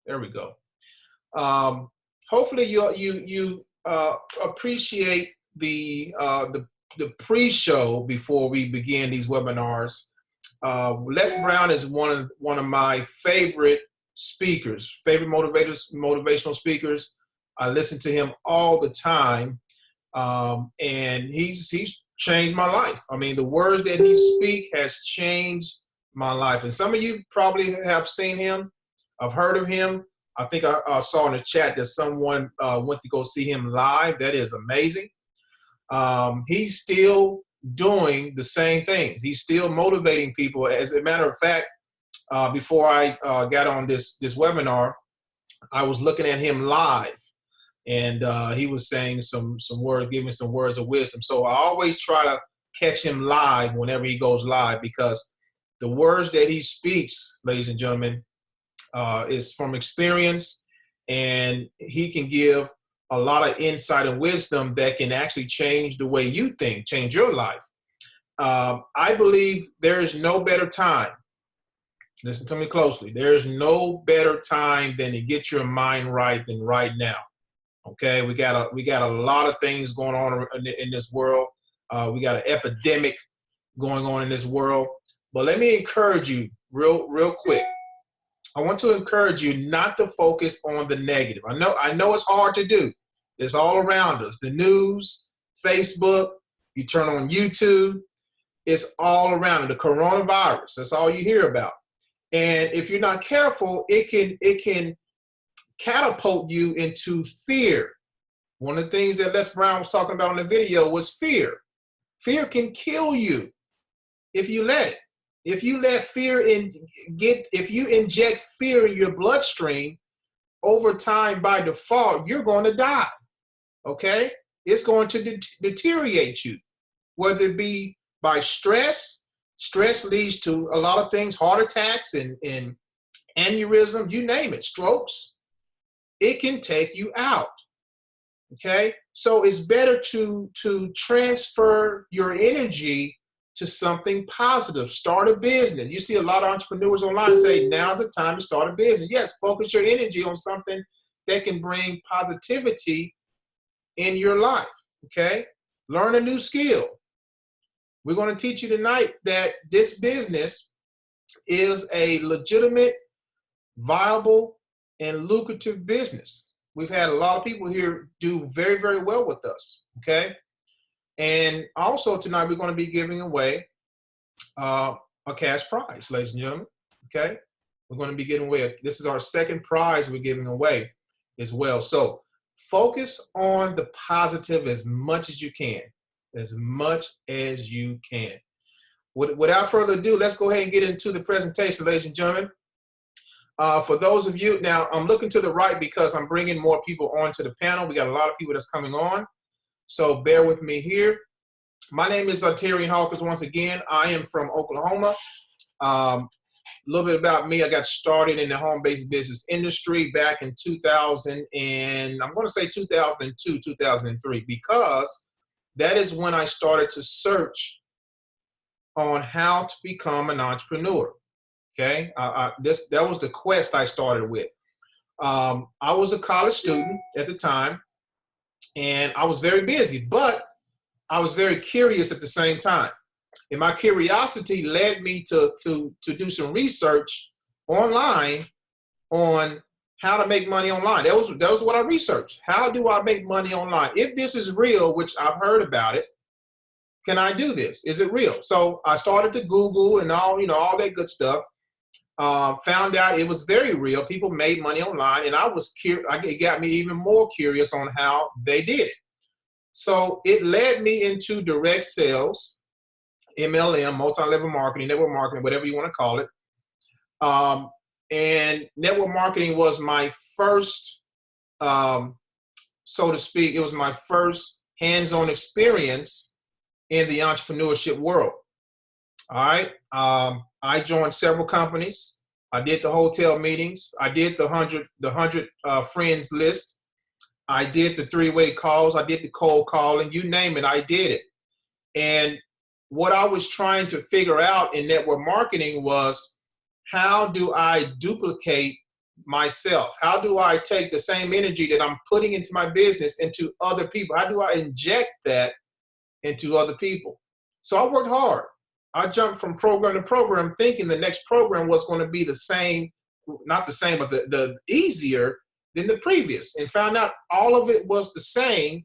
There we go. Hopefully you appreciate the pre-show before we begin these webinars. Les Brown is one of my favorite speakers, favorite motivational speakers. I listen to him all the time, and he's changed my life. I mean, the words that he speaks has changed my life. And some of you probably have seen him. I've heard of him. I think I saw in the chat that someone went to go see him live. That is amazing. He's still doing the same things. He's still motivating people. As a matter of fact, before I got on this webinar, I was looking at him live, and he was saying some words, giving some words of wisdom. So I always try to catch him live whenever he goes live, because the words that he speaks, ladies and gentlemen, is from experience, and he can give a lot of insight and wisdom that can actually change the way you think, change your life. I believe there is no better time. Listen to me closely. There is no better time than to get your mind right than right now. Okay, we got a lot of things going on in this world. We got an epidemic going on in this world. But let me encourage you real quick. I want to encourage you not to focus on the negative. I know it's hard to do. It's all around us. The news, Facebook, you turn on YouTube, it's all around. The coronavirus, that's all you hear about. And if you're not careful, it can catapult you into fear. One of the things that Les Brown was talking about in the video was fear. Fear can kill you if you let it. If you let fear if you inject fear in your bloodstream, over time by default, you're going to die. Okay? It's going to deteriorate you, whether it be by stress. Stress leads to a lot of things, heart attacks and aneurysm, you name it, strokes. It can take you out. Okay? So it's better to transfer your energy to something positive. Start a business. You see a lot of entrepreneurs online say, now's the time to start a business. Yes, focus your energy on something that can bring positivity in your life, okay? Learn a new skill. We're going to teach you tonight that this business is a legitimate, viable, and lucrative business. We've had a lot of people here do very, very well with us, okay? And also tonight, we're going to be giving away a cash prize, ladies and gentlemen, okay? We're going to be giving away, this is our second prize we're giving away as well. So focus on the positive as much as you can, as much as you can. Without further ado, let's go ahead and get into the presentation, ladies and gentlemen. For those of you, now I'm looking to the right because I'm bringing more people onto the panel. We got a lot of people that's coming on. So bear with me here. My name is Ontarian Hawkins once again. I am from Oklahoma. A little bit about me. I got started in the home-based business industry back in 2000, and I'm going to say 2002, 2003, because that is when I started to search on how to become an entrepreneur. Okay, that was the quest I started with. I was a college student at the time, and I was very busy, but I was very curious at the same time. And my curiosity led me to do some research online on how to make money online. That was what I researched. How do I make money online? If this is real, which I've heard about it, can I do this? Is it real? So I started to Google and all that good stuff. Found out it was very real. People made money online, and I was curious. It got me even more curious on how they did it. So it led me into direct sales, MLM, multi-level marketing, network marketing, whatever you want to call it. And network marketing was my first, so to speak, it was my first hands-on experience in the entrepreneurship world. All right. I joined several companies. I did the hotel meetings. I did the 100 friends list. I did the three-way calls. I did the cold calling. You name it, I did it. And what I was trying to figure out in network marketing was, how do I duplicate myself? How do I take the same energy that I'm putting into my business into other people? How do I inject that into other people? So I worked hard. I jumped from program to program thinking the next program was going to be the same, not the same, but the easier than the previous, and found out all of it was the same.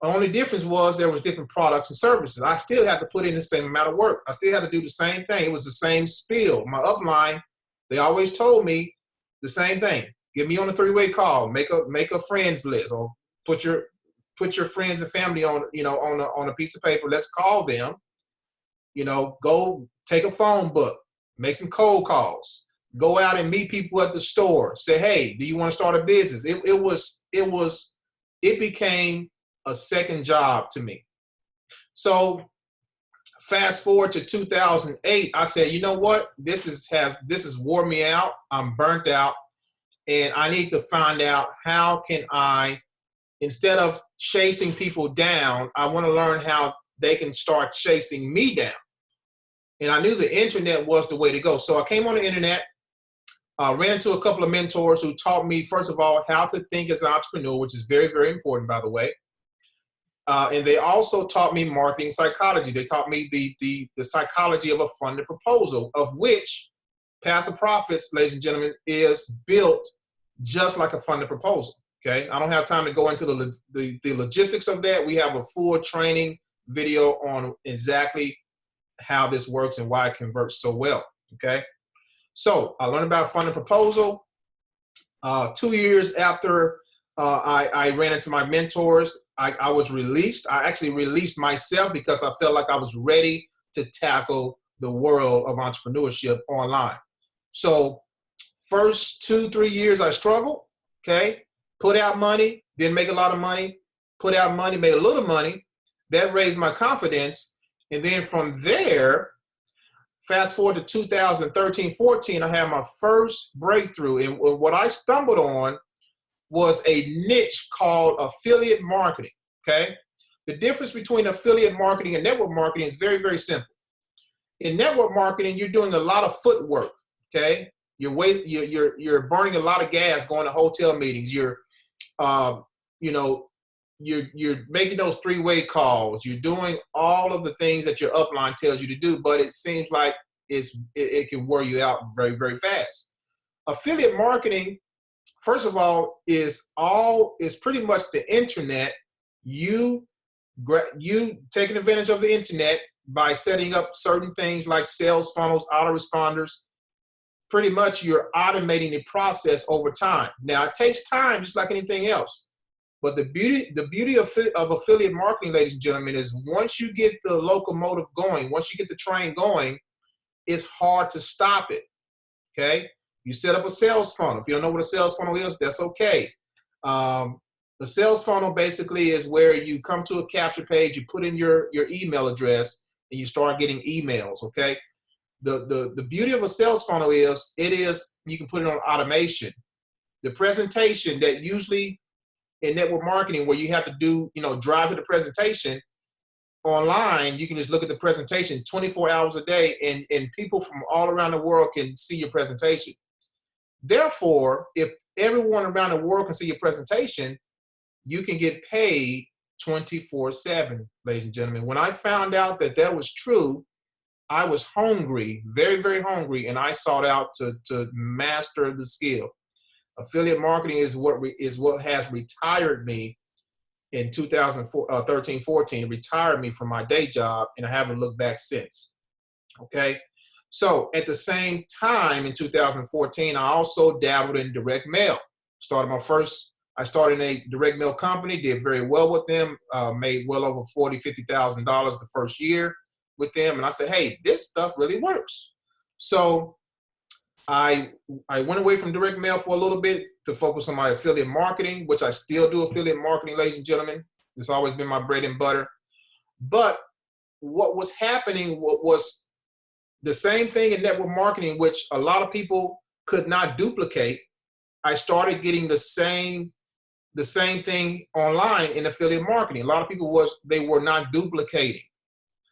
The only difference was there was different products and services. I still had to put in the same amount of work. I still had to do the same thing. It was the same spiel. My upline, they always told me the same thing. Get me on a 3-way call. Make a friends list, or put your friends and family on on a piece of paper. Let's call them. Go take a phone book, make some cold calls, go out and meet people at the store. Say, hey, do you want to start a business? It became a second job to me. So fast forward to 2008, I said, you know what? This has wore me out. I'm burnt out, and I need to find out how can I, instead of chasing people down, I want to learn how they can start chasing me down. And I knew the internet was the way to go. So I came on the internet, ran into a couple of mentors who taught me, first of all, how to think as an entrepreneur, which is very, very important, by the way. And they also taught me marketing psychology. They taught me the psychology of a funded proposal, of which Passive Profits, ladies and gentlemen, is built just like a funded proposal. Okay, I don't have time to go into the logistics of that. We have a full training video on exactly how this works and why it converts so well. Okay, so I learned about funded proposal. 2 years after I ran into my mentors, I was released. I actually released myself because I felt like I was ready to tackle the world of entrepreneurship online. So first 2-3 years I struggled, okay? Put out money, didn't make a lot of money. Put out money, made a little money. That raised my confidence. And then from there, fast forward to 2013-14, I had my first breakthrough. And what I stumbled on was a niche called affiliate marketing, okay? The difference between affiliate marketing and network marketing is very, very simple. In network marketing, you're doing a lot of footwork, okay? You're burning a lot of gas going to hotel meetings. You're making those 3-way calls. You're doing all of the things that your upline tells you to do, but it seems like it can wear you out very, very fast. Affiliate marketing, first of all, is pretty much the internet. You taking advantage of the internet by setting up certain things like sales funnels, autoresponders. Pretty much you're automating the process over time. Now it takes time, just like anything else. But the beauty of affiliate marketing, ladies and gentlemen, is once you get the locomotive going, once you get the train going, it's hard to stop it. Okay? You set up a sales funnel. If you don't know what a sales funnel is, that's okay. The sales funnel basically is where you come to a capture page, you put in your email address, and you start getting emails, okay? The beauty of a sales funnel is you can put it on automation. The presentation that usually in network marketing where you have to do, drive to the presentation, online, you can just look at the presentation 24 hours a day and people from all around the world can see your presentation. Therefore, if everyone around the world can see your presentation, you can get paid 24/7, ladies and gentlemen. When I found out that was true, I was hungry, very, very hungry, and I sought out to master the skill. Affiliate marketing is what has retired me in 2013-14. It retired me from my day job, and I haven't looked back since. Okay? So at the same time in 2014, I also dabbled in direct mail. I started a direct mail company, did very well with them, made well over $40,000, $50,000 the first year with them. And I said, hey, this stuff really works. So I went away from direct mail for a little bit to focus on my affiliate marketing, which I still do affiliate marketing, ladies and gentlemen. It's always been my bread and butter. But what was happening was the same thing in network marketing, which a lot of people could not duplicate. I started getting the same thing online in affiliate marketing. A lot of people were not duplicating.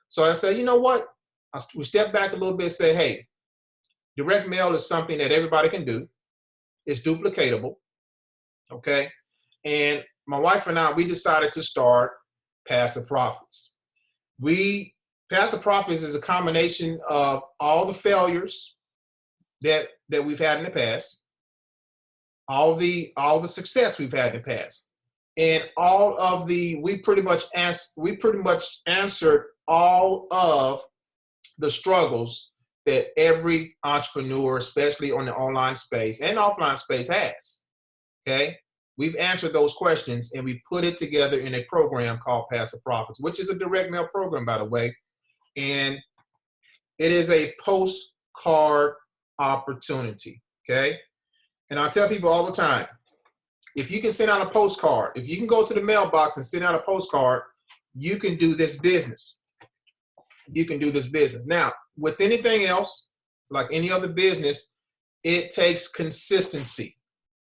So I said, you know what? We step back a little bit and say, hey, direct mail is something that everybody can do. It's duplicatable, okay? And my wife and I, we decided to start Passive Profits. Passive Profits is a combination of all the failures that we've had in the past, all the success we've had in the past, and all of we pretty much answered all of the struggles that every entrepreneur, especially on the online space and offline space, has. Okay, we've answered those questions and we put it together in a program called Passive Profits, which is a direct mail program, by the way, and it is a postcard opportunity. Okay, and I tell people all the time, if you can send out a postcard, if you can go to the mailbox and send out a postcard, you can do this business. You can do this business. Now, with anything else, like any other business, it takes consistency.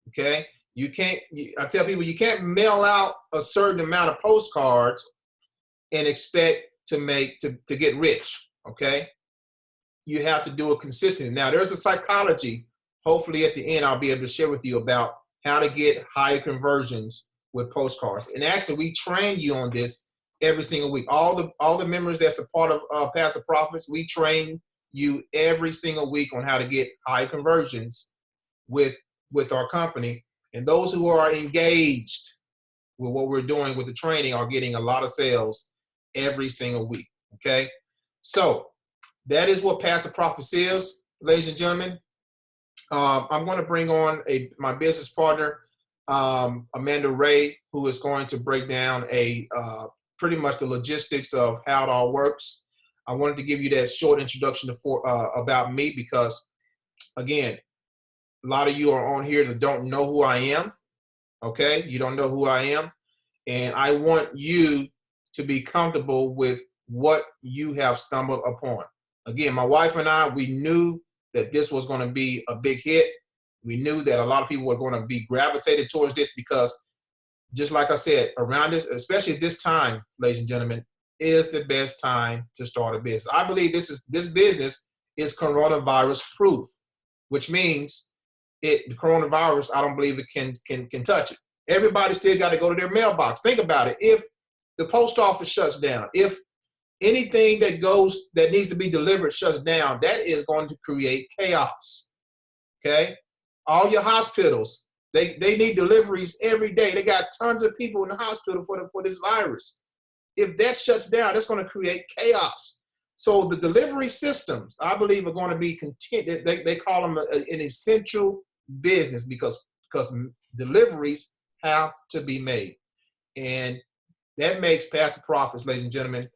Okay? I tell people, you can't mail out a certain amount of postcards and expect to get rich. Okay? You have to do it consistently. Now, there's a psychology. Hopefully at the end, I'll be able to share with you about how to get higher conversions with postcards. And actually, we train you on this every single week. All the members that's a part of Passive Profits, we train you every single week on how to get high conversions with our company. And those who are engaged with what we're doing with the training are getting a lot of sales every single week. Okay, so that is what Passive Profits is, ladies and gentlemen. I'm going to bring on my business partner, Amanda Ray, who is going to break down pretty much the logistics of how it all works. I wanted to give you that short introduction about me because, again, a lot of you are on here that don't know who I am. Okay, you don't know who I am, and I want you to be comfortable with what you have stumbled upon. Again, my wife and I, we knew that this was going to be a big hit. We knew that a lot of people were going to be gravitated towards this because, just like I said, around this, especially this time, ladies and gentlemen, is the best time to start a business. I believe this business is coronavirus proof, which means the coronavirus, I don't believe it can touch it. Everybody still got to go to their mailbox. Think about it. If the post office shuts down, if anything that needs to be delivered shuts down, that is going to create chaos. Okay? All your hospitals, they need deliveries every day. They got tons of people in the hospital for this virus. If that shuts down, that's going to create chaos. So the delivery systems, I believe, are going to be they call them an essential business because deliveries have to be made. And that makes Passive Profits, ladies and gentlemen,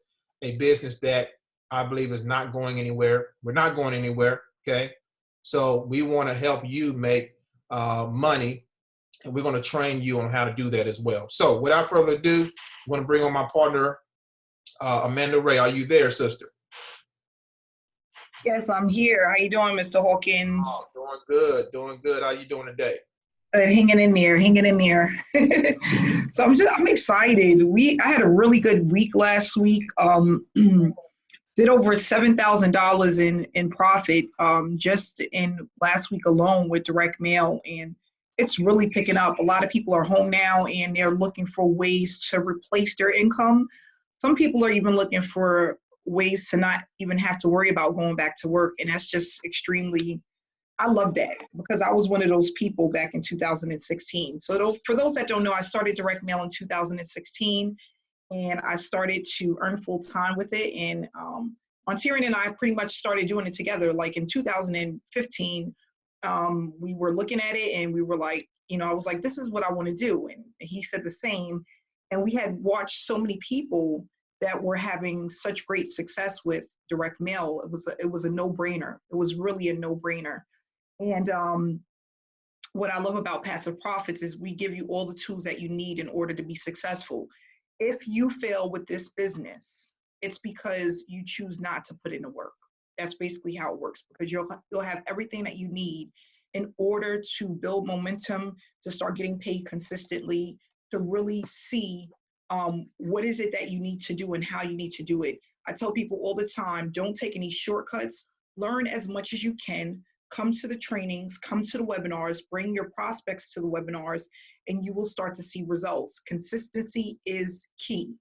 a business that I believe is not going anywhere. We're not going anywhere, okay? So we want to help you make money, and we're going to train you on how to do that as well. So without further ado, I'm going to bring on my partner, Amanda Ray. Are you there, sister? Yes, I'm here. How you doing, Mr. Hawkins? Oh, doing good. How you doing today? Hanging in there. So I'm excited. I had a really good week last week. Did over $7,000 in profit just in last week alone with direct mail, and it's really picking up. A lot of people are home now and they're looking for ways to replace their income. Some people are even looking for ways to not even have to worry about going back to work, and that's just extremely. I love that because I was one of those people back in 2016. So for those that don't know, I started direct mail in 2016, and I started to earn full time with it. And Ontarian and I pretty much started doing it together. Like in 2015, we were looking at it and we were like, I was like, this is what I want to do. And he said the same. And we had watched so many people that were having such great success with direct mail. It was a no-brainer. It was really a no-brainer. And what I love about Passive Profits is we give you all the tools that you need in order to be successful. If you fail with this business, it's because you choose not to put in the work. That's basically how it works, because you'll have everything that you need in order to build momentum, to start getting paid consistently, to really see what is it that you need to do and how you need to do it. I tell people all the time, don't take any shortcuts. Learn as much as you can. come to the trainings, come to the webinars, bring your prospects to the webinars, and you will start to see results. Consistency is key.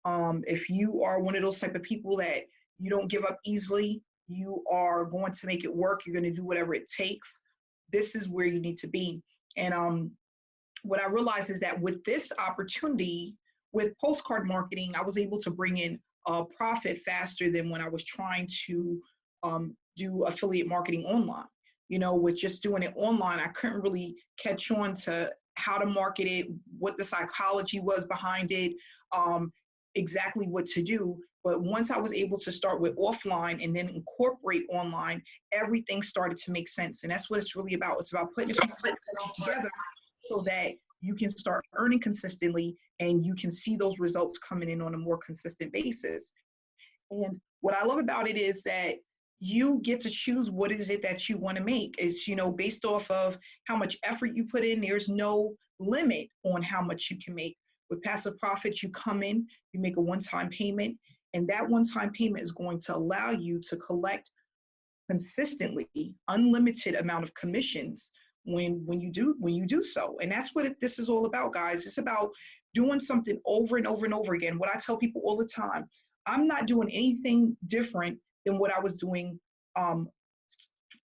If you are one of those type of people that you don't give up easily, you are going to make it work, you're going to do whatever it takes, this is where you need to be. And what I realized is that with this opportunity, with postcard marketing, I was able to bring in a profit faster than when I was trying to do affiliate marketing online. You know, with just doing it online, I couldn't really catch on to how to market it, what the psychology was behind it, exactly what to do. But once I was able to start with offline and then incorporate online, everything started to make sense. And that's what it's really about. It's about putting pieces together so that you can start earning consistently and you can see those results coming in on a more consistent basis. And what I love about it is that you get to choose what is it that you want to make. It's, you know, based off of how much effort you put in. There's no limit on how much you can make. With passive profits, you come in, you make a one-time payment, and that one-time payment is going to allow you to collect consistently unlimited amount of commissions when you do so. And that's what this is all about, guys. It's about doing something over and over and over again. What I tell people all the time, I'm not doing anything different than what I was doing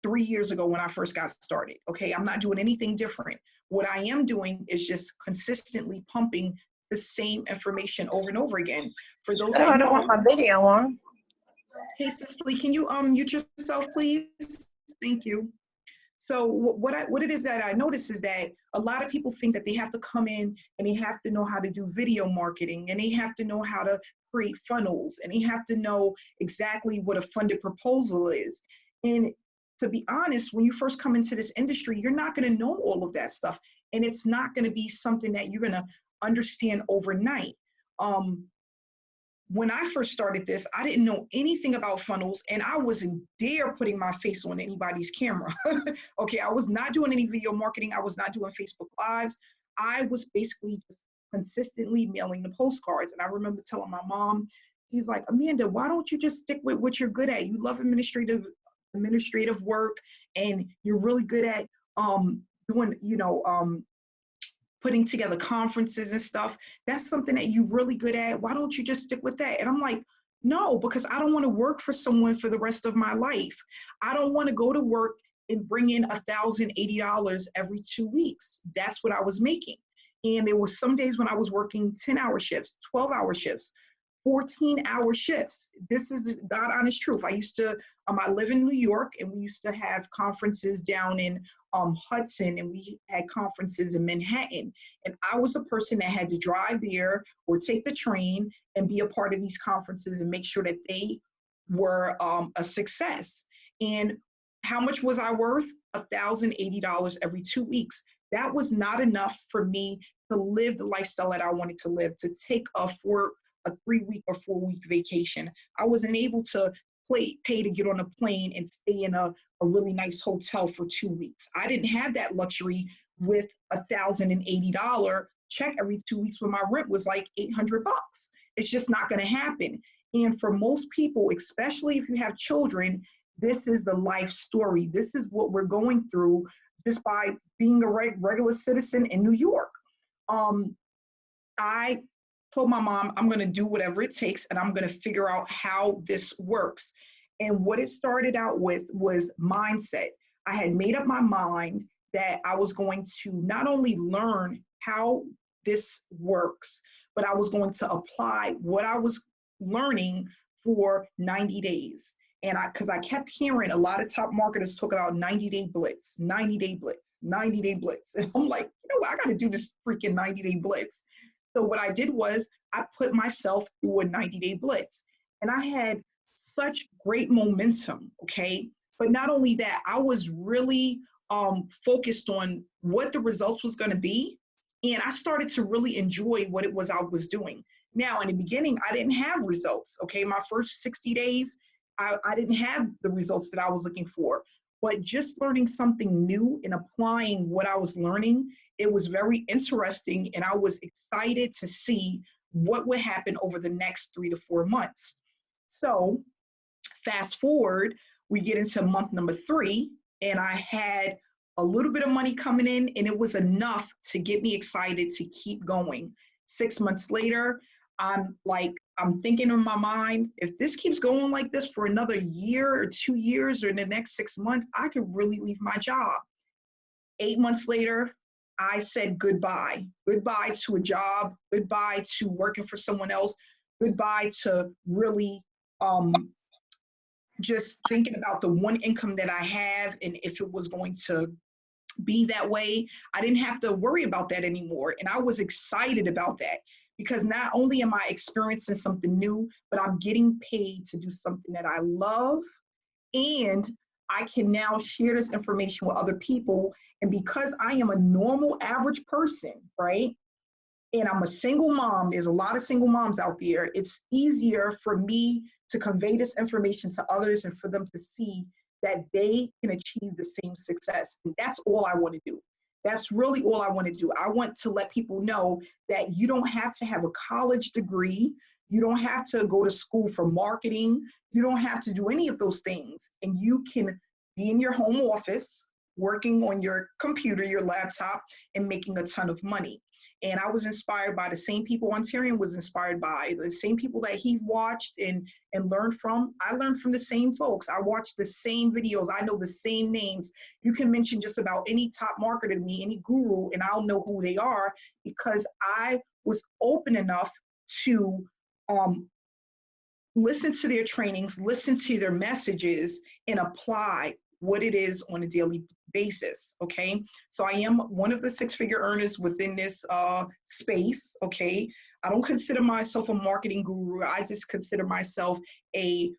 3 years ago when I first got started. Okay, I'm not doing anything different. What I am doing is just consistently pumping the same information over and over again. For those I don't want my video on. Hey, Cicely, can you mute yourself, please? Thank you. So what it is that I notice is that a lot of people think that they have to come in and they have to know how to do video marketing, and they have to know how to create funnels, and they have to know exactly what a funded proposal is. And to be honest, when you first come into this industry, you're not going to know all of that stuff, and it's not going to be something that you're going to understand overnight. When I first started this, I didn't know anything about funnels, and I wasn't dare putting my face on anybody's camera. Okay, I was not doing any video marketing. I was not doing Facebook Lives. I was basically just consistently mailing the postcards. And I remember telling my mom, he's like, Amanda, why don't you just stick with what you're good at? You love administrative work, and you're really good at doing, putting together conferences and stuff. That's something that you're really good at. Why don't you just stick with that? And I'm like, no, because I don't want to work for someone for the rest of my life. I don't want to go to work and bring in $1,080 every 2 weeks. That's what I was making. And there were some days when I was working 10-hour shifts, 12-hour shifts, 14-hour shifts. This is the God honest truth. I used to, I live in New York, and we used to have conferences down in Hudson, and we had conferences in Manhattan. And I was the person that had to drive there or take the train and be a part of these conferences and make sure that they were a success. And how much was I worth? $1,080 every 2 weeks. That was not enough for me to live the lifestyle that I wanted to live, to take a 3-week or 4-week vacation. I wasn't able to pay to get on a plane and stay in a really nice hotel for 2 weeks. I didn't have that luxury with $1,080 check every 2 weeks when my rent was like $800. It's just not going to happen. And for most people, especially if you have children, this is the life story. This is what we're going through just by being a regular citizen in New York. I told my mom, I'm going to do whatever it takes, and I'm going to figure out how this works. And what it started out with was mindset. I had made up my mind that I was going to not only learn how this works, but I was going to apply what I was learning for 90 days. And because I kept hearing a lot of top marketers talk about 90-day blitz, 90-day blitz, 90-day blitz. And I'm like, you know what, I got to do this freaking 90-day blitz. So what I did was I put myself through a 90-day blitz, and I had such great momentum, okay? But not only that, I was really focused on what the results was going to be, and I started to really enjoy what it was I was doing. Now, in the beginning, I didn't have results, okay? My first 60 days, I didn't have the results that I was looking for, but just learning something new and applying what I was learning, it was very interesting, and I was excited to see what would happen over the next 3 to 4 months. So fast forward, we get into month number 3, and I had a little bit of money coming in, and it was enough to get me excited to keep going. 6 months later, I'm thinking in my mind, if this keeps going like this for another year or 2 years or in the next 6 months, I could really leave my job. 8 months later, I said goodbye. Goodbye to a job, goodbye to working for someone else, goodbye to really just thinking about the one income that I have and if it was going to be that way. I didn't have to worry about that anymore. And I was excited about that because not only am I experiencing something new, but I'm getting paid to do something that I love. And I can now share this information with other people. And because I am a normal, average person, right? And I'm a single mom, there's a lot of single moms out there. It's easier for me to convey this information to others and for them to see that they can achieve the same success. And that's all I want to do. That's really all I want to do. I want to let people know that you don't have to have a college degree. You don't have to go to school for marketing. You don't have to do any of those things. And you can be in your home office, working on your computer, your laptop, and making a ton of money. And I was inspired by the same people Ontarian was inspired by, the same people that he watched and learned from. I learned from the same folks. I watched the same videos. I know the same names. You can mention just about any top marketer to me, any guru, and I'll know who they are because I was open enough to listen to their trainings, listen to their messages, and apply what it is on a daily basis, okay? So I am one of the six-figure earners within this space, okay? I don't consider myself a marketing guru. I just consider myself a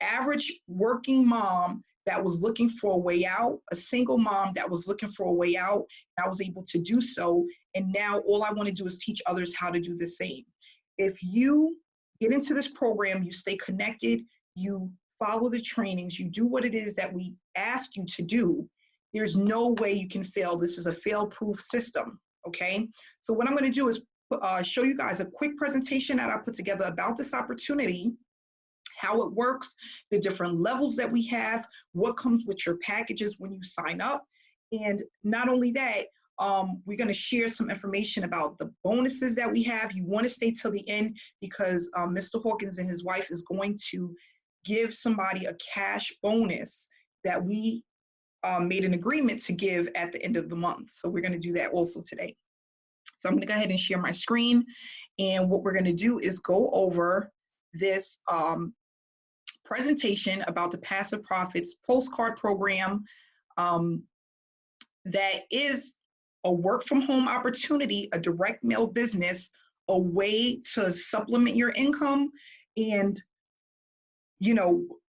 average working mom that was looking for a way out, a single mom that was looking for a way out, and I was able to do so. And now all I want to do is teach others how to do the same. If you get into this program, you stay connected, you follow the trainings, you do what it is that we ask you to do, there's no way you can fail. This is a fail-proof system, okay? So what I'm going to do is show you guys a quick presentation that I put together about this opportunity, how it works, the different levels that we have, what comes with your packages when you sign up. And not only that, we're going to share some information about the bonuses that we have. You want to stay till the end because Mr. Hawkins and his wife is going to give somebody a cash bonus that we made an agreement to give at the end of the month. So we're going to do that also today. So I'm going to go ahead and share my screen. And what we're going to do is go over this presentation about the Passive Profits Postcard program that is a work from home opportunity, a direct mail business, a way to supplement your income and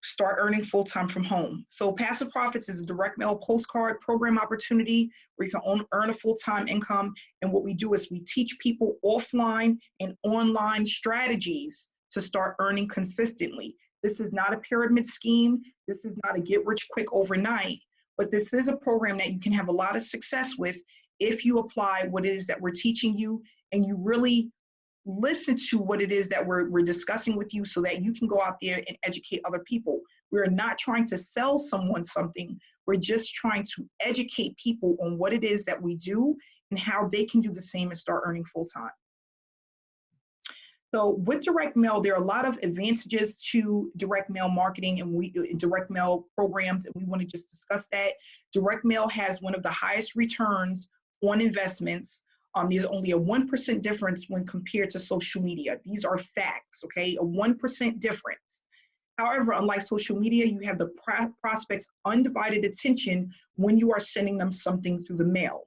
start earning full-time from home. So Passive Profits is a direct mail postcard program opportunity where you can earn a full-time income. And what we do is we teach people offline and online strategies to start earning consistently. This is not a pyramid scheme. This is not a get rich quick overnight, but this is a program that you can have a lot of success with if you apply what it is that we're teaching you and you really listen to what it is that we're discussing with you so that you can go out there and educate other people. We're not trying to sell someone something. We're just trying to educate people on what it is that we do and how they can do the same and start earning full time. So with direct mail, there are a lot of advantages to direct mail marketing and direct mail programs, and we want to just discuss that. Direct mail has one of the highest returns on investments. There's only a 1% difference when compared to social media. These are facts, okay? A 1% difference. However, unlike social media, you have the prospect's undivided attention when you are sending them something through the mail.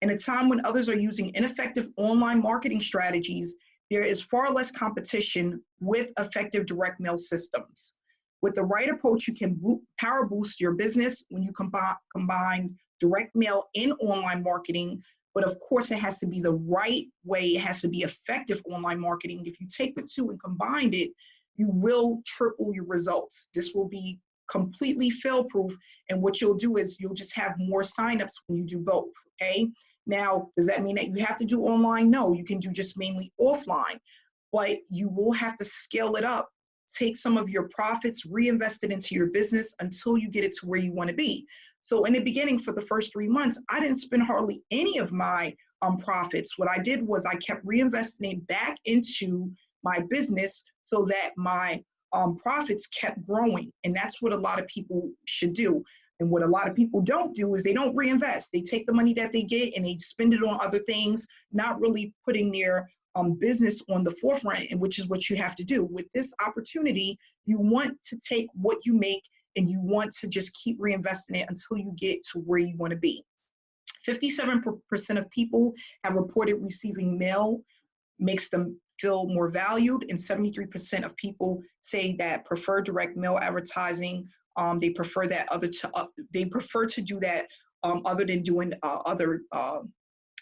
In a time when others are using ineffective online marketing strategies, there is far less competition with effective direct mail systems. With the right approach, you can power boost your business when you combine direct mail and online marketing. But of course, it has to be the right way. It has to be effective online marketing. If you take the two and combine it, you will triple your results. This will be completely fail-proof. And what you'll do is you'll just have more signups when you do both, okay? Now, does that mean that you have to do online? No, you can do just mainly offline, but you will have to scale it up, take some of your profits, reinvest it into your business until you get it to where you want to be. So in the beginning, for the first 3 months, I didn't spend hardly any of my profits. What I did was I kept reinvesting it back into my business so that my profits kept growing. And that's what a lot of people should do. And what a lot of people don't do is they don't reinvest. They take the money that they get and they spend it on other things, not really putting their business on the forefront, and which is what you have to do. With this opportunity, you want to take what you make and you want to just keep reinvesting it until you get to where you want to be. 57% of people have reported receiving mail makes them feel more valued, and 73% of people say that prefer direct mail advertising. They prefer that they prefer to do that other than doing other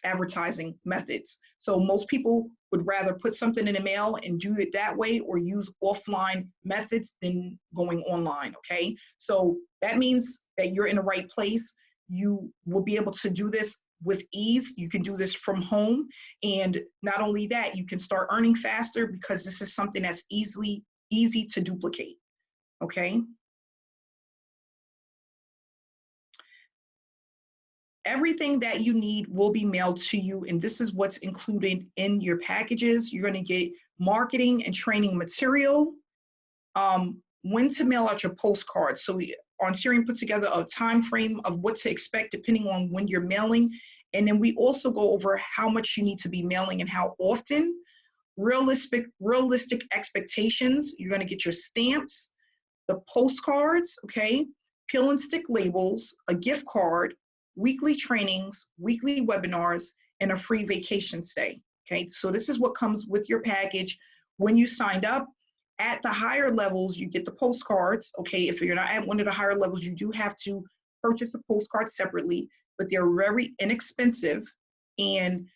advertising methods. So most people would rather put something in the mail and do it that way or use offline methods than going online, okay? So that means that you're in the right place. You will be able to do this with ease. You can do this from home. And not only that, you can start earning faster because this is something that's easy to duplicate, okay? Everything that you need will be mailed to you, and this is what's included in your packages. You're going to get marketing and training material, when to mail out your postcards. So Ontarian put together a time frame of what to expect depending on when you're mailing, and then we also go over how much you need to be mailing and how often. Realistic expectations. You're going to get your stamps, the postcards, okay, peel and stick labels, a gift card, weekly trainings, weekly webinars, and a free vacation stay. Okay, so this is what comes with your package when you signed up. At the higher levels, you get the postcards. Okay, if you're not at one of the higher levels, you do have to purchase the postcards separately, but they're very inexpensive and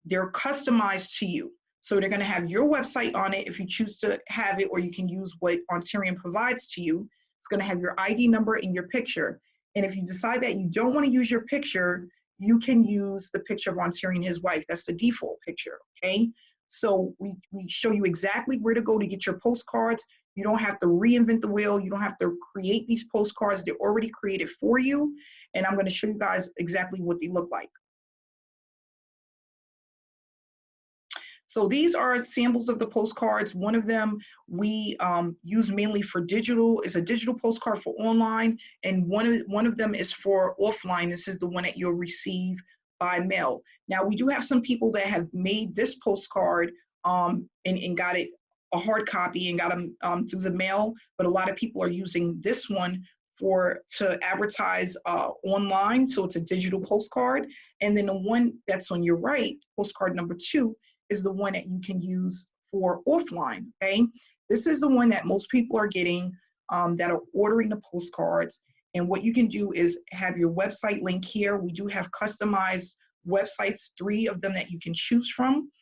they're customized to you. So they're going to have your website on it if you choose to have it, or you can use what Ontarian provides to you. It's going to have your ID number and your picture. And if you decide that you don't want to use your picture, you can use the picture of Ontarian and his wife. That's the default picture, okay? So we show you exactly where to go to get your postcards. You don't have to reinvent the wheel. You don't have to create these postcards. They're already created for you. And I'm going to show you guys exactly what they look like. So these are samples of the postcards. One of them we use mainly for digital, is a digital postcard for online, and one of them is for offline. This is the one that you'll receive by mail. Now we do have some people that have made this postcard and got it a hard copy and got them through the mail, but a lot of people are using this one to advertise online. So it's a digital postcard. And then the one that's on your right, postcard number 2, is the one that you can use for offline, okay? This is the one that most people are getting that are ordering the postcards. And what you can do is have your website link here. We do have customized websites, 3 of them that you can choose from.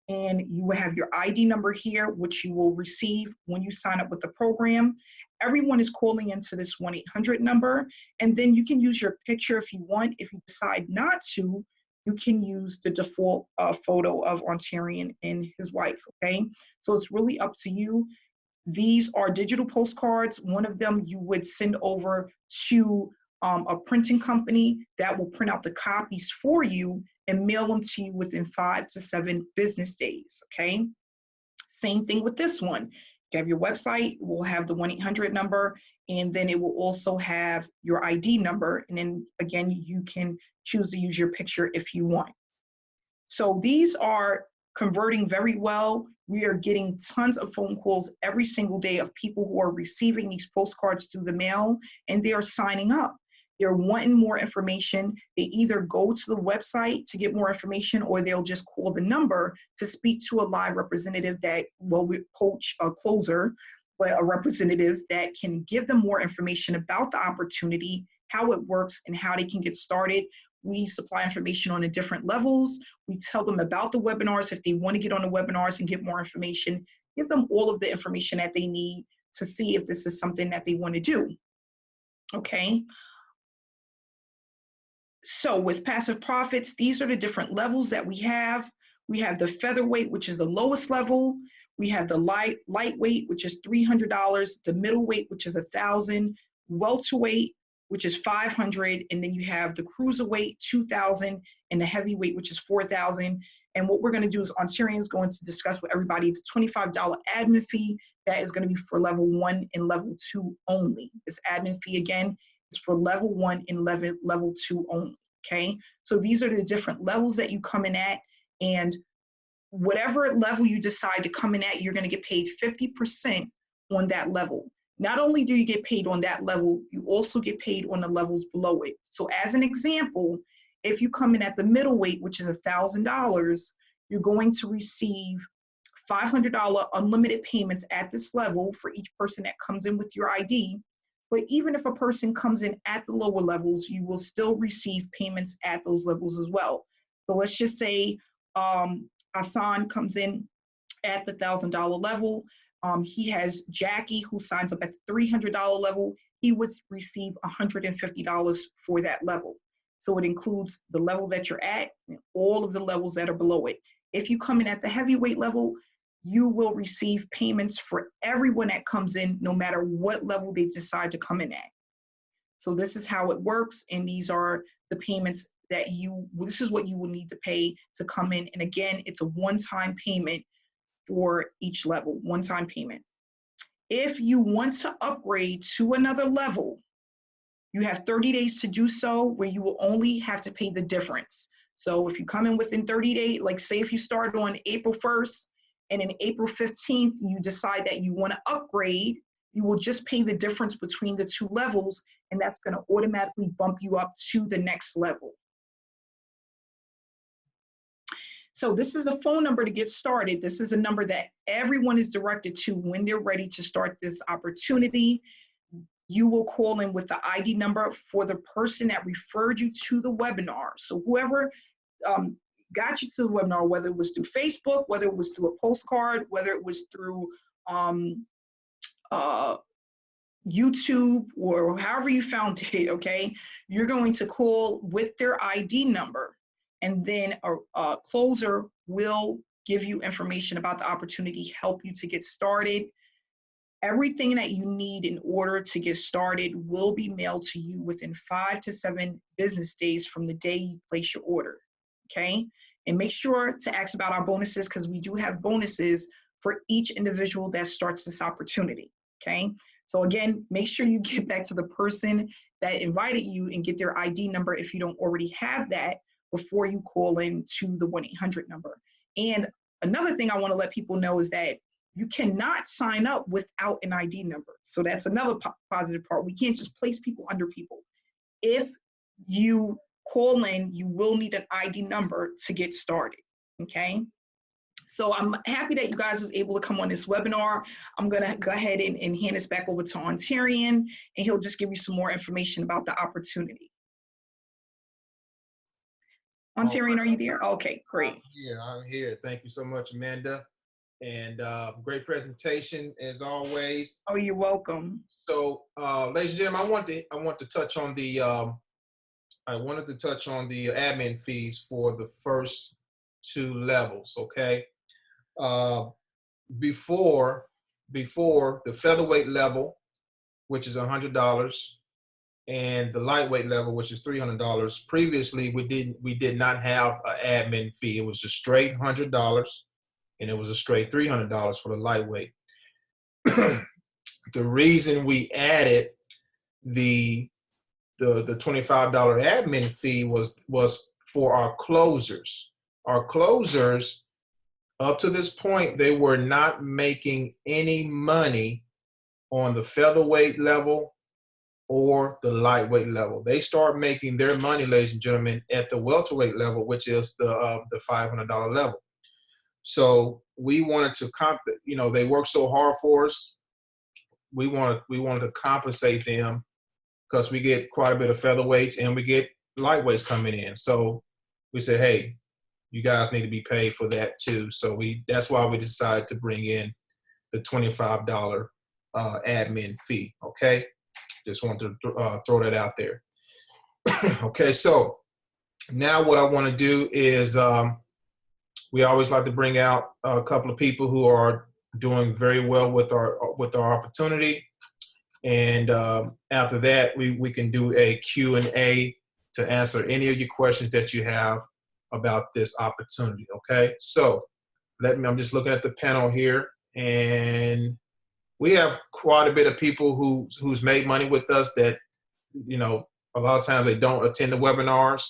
And you will have your ID number here, which you will receive when you sign up with the program. Everyone is calling into this 1-800 number. And then you can use your picture if you want. If you decide not to, you can use the default photo of Ontarian and his wife, okay? So it's really up to you. These are digital postcards. One of them you would send over to a printing company that will print out the copies for you and mail them to you within 5 to 7 business days, okay? Same thing with this one. You have your website, we'll have the 1-800 number, and then it will also have your ID number. And then again, you can choose to use your picture if you want. So these are converting very well. We are getting tons of phone calls every single day of people who are receiving these postcards through the mail, and they are signing up. They're wanting more information. They either go to the website to get more information, or they'll just call the number to speak to a live representative that, well, we poach a closer, but a representative that can give them more information about the opportunity, how it works, and how they can get started. We supply information on the different levels. We tell them about the webinars if they want to get on the webinars and get more information, give them all of the information that they need to see if this is something that they want to do, okay? So with passive profits, these are the different levels that we have. We have the featherweight, which is the lowest level. We have the lightweight, which is $300, the middleweight, which is $1,000, welterweight, which is 500, and then you have the cruiserweight 2,000 and the heavyweight, which is 4,000. And what we're going to do is Ontarian is going to discuss with everybody the $25 admin fee that is going to be for level 1 and level 2 only. This admin fee again is for level 1 and level 2 only. Okay, so these are the different levels that you come in at, and whatever level you decide to come in at, you're going to get paid 50% on that level. Not only do you get paid on that level, you also get paid on the levels below it. So as an example, if you come in at the middleweight, which is $1,000, you're going to receive $500 unlimited payments at this level for each person that comes in with your ID. But even if a person comes in at the lower levels, you will still receive payments at those levels as well. So let's just say Hassan comes in at the $1,000 level. He has Jackie who signs up at the $300 level. He would receive $150 for that level. So it includes the level that you're at and all of the levels that are below it. If you come in at the heavyweight level, you will receive payments for everyone that comes in, no matter what level they decide to come in at. So this is how it works, and these are the payments that this is what you will need to pay to come in. And again, it's a one-time payment for each level, one-time payment. If you want to upgrade to another level, you have 30 days to do so, where you will only have to pay the difference. So if you come in within 30 days, like say if you start on April 1st and in April 15th, you decide that you want to upgrade, you will just pay the difference between the two levels, and that's going to automatically bump you up to the next level. So this is the phone number to get started. This is a number that everyone is directed to when they're ready to start this opportunity. You will call in with the ID number for the person that referred you to the webinar. So whoever got you to the webinar, whether it was through Facebook, whether it was through a postcard, whether it was through YouTube, or however you found it, okay, you're going to call with their ID number, and then a closer will give you information about the opportunity, help you to get started. Everything that you need in order to get started will be mailed to you within 5 to 7 business days from the day you place your order, okay? And make sure to ask about our bonuses, because we do have bonuses for each individual that starts this opportunity, okay? So again, make sure you get back to the person that invited you and get their ID number if you don't already have that before you call in to the 1-800 number. And another thing I want to let people know is that you cannot sign up without an ID number. So that's another positive part. We can't just place people under people. If you call in, you will need an ID number to get started, okay? So I'm happy that you guys was able to come on this webinar. I'm gonna go ahead and hand this back over to Ontarian, and he'll just give you some more information about the opportunity. Ontarian, are you there? Okay, great. I'm here. Thank you so much, Amanda. And great presentation as always. Oh, you're welcome. So, ladies and gentlemen, I wanted to touch on the admin fees for the first 2 levels. Okay, before the featherweight level, which is $100, and the lightweight level, which is $300. Previously, we did not have an admin fee. It was a straight $100. And it was a straight $300 for the lightweight. The reason we added the $25 admin fee was for our closers. Our closers, up to this point, they were not making any money on the featherweight level or the lightweight level. They start making their money, ladies and gentlemen, at the welterweight level, which is the $500 level. So we wanted to they work so hard for us. We wanted to compensate them, because we get quite a bit of featherweights and we get lightweights coming in. So we said, hey, you guys need to be paid for that too. So that's why we decided to bring in the $25 admin fee. Okay, just wanted to throw that out there. Okay, so now what I want to do is we always like to bring out a couple of people who are doing very well with our opportunity. And after that, we can do a Q&A to answer any of your questions that you have about this opportunity, okay? So I'm just looking at the panel here, and we have quite a bit of people who's made money with us that, a lot of times they don't attend the webinars.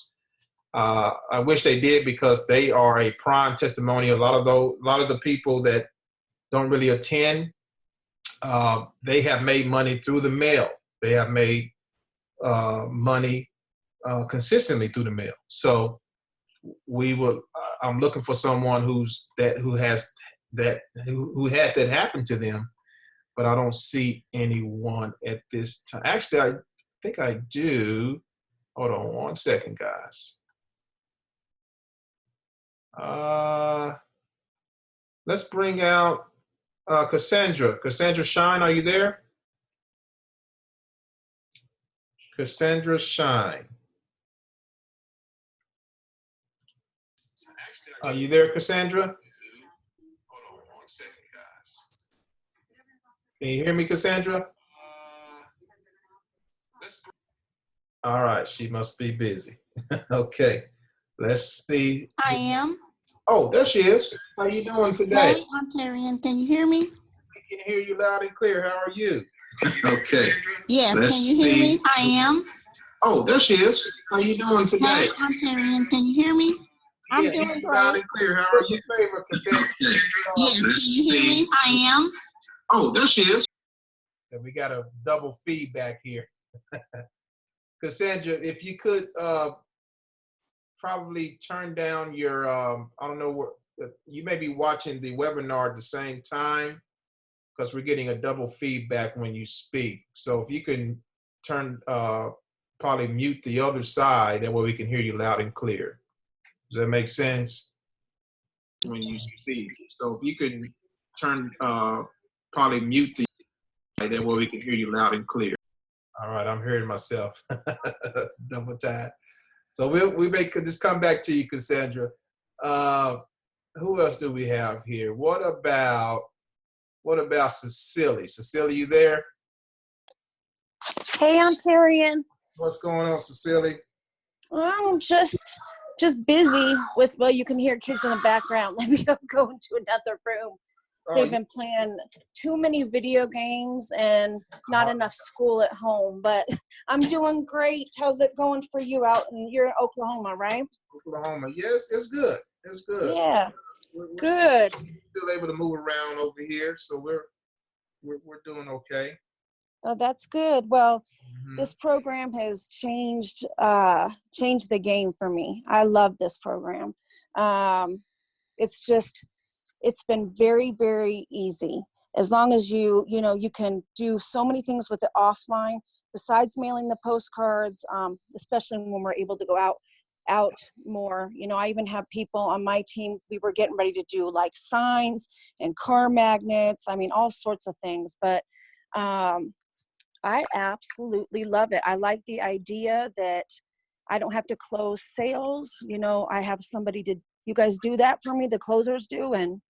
I wish they did, because they are a prime testimony. A lot of the people that don't really attend, they have made money through the mail. They have made money consistently through the mail. So I'm looking for someone who had that happen to them, but I don't see anyone at this time. Actually, I think I do. Hold on one second, guys. Let's bring out Cassandra. Cassandra Shine, are you there? Cassandra Shine. Are you there, Cassandra? Hold on one second, guys. Can you hear me, Cassandra? All right, she must be busy. Okay, let's see. I am. Oh, there she is. How you doing today? Hey, Ontarian, can you hear me? I can hear you loud and clear. How are you? Okay. Yes, Let's can you hear see. me? I am. Oh, there she is. How you doing today? Hey, Ontarian, can you hear me? I'm Yeah, doing loud great. and clear. How are you? Favor, Cassandra. Yes, can you hear me? I am. Oh, there she is. And we got a double feedback here. Cassandra, if you could probably turn down your, I don't know what, you may be watching the webinar at the same time, because we're getting a double feedback when you speak. So if you can probably mute the other side, that way we can hear you loud and clear. Does that make sense? When you speak. So if you can probably mute the side, that way we can hear you loud and clear. All right, I'm hearing myself. That's double time. So we may just come back to you, Cassandra. Who else do we have here? What about Cecilia? Cecilia, you there? Hey, Ontarian. What's going on, Cecilia? I'm just busy with, well, you can hear kids in the background. Let me go into another room. They've been playing too many video games and not enough school at home, but I'm doing great. How's it going for you you're in Oklahoma, right? Oklahoma, yes, it's good. It's good. Yeah, we're good. Still able to move around over here, so we're doing okay. Oh, that's good. Well, this program has changed the game for me. I love this program. It's been very, very easy. As long as you can do so many things with the offline, besides mailing the postcards, especially when we're able to go out more. I even have people on my team, we were getting ready to do like signs and car magnets. I mean, all sorts of things, but I absolutely love it. I like the idea that I don't have to close sales. I have somebody you guys do that for me, the closers do, and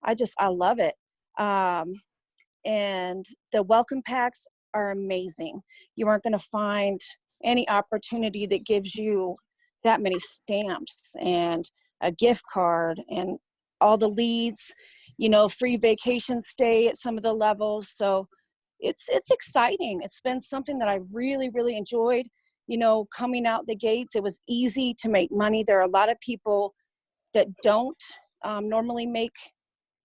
I love it. And the welcome packs are amazing. You aren't going to find any opportunity that gives you that many stamps and a gift card and all the leads, free vacation stay at some of the levels. So it's exciting. It's been something that I really, really enjoyed. Coming out the gates, it was easy to make money. There are a lot of people that don't normally make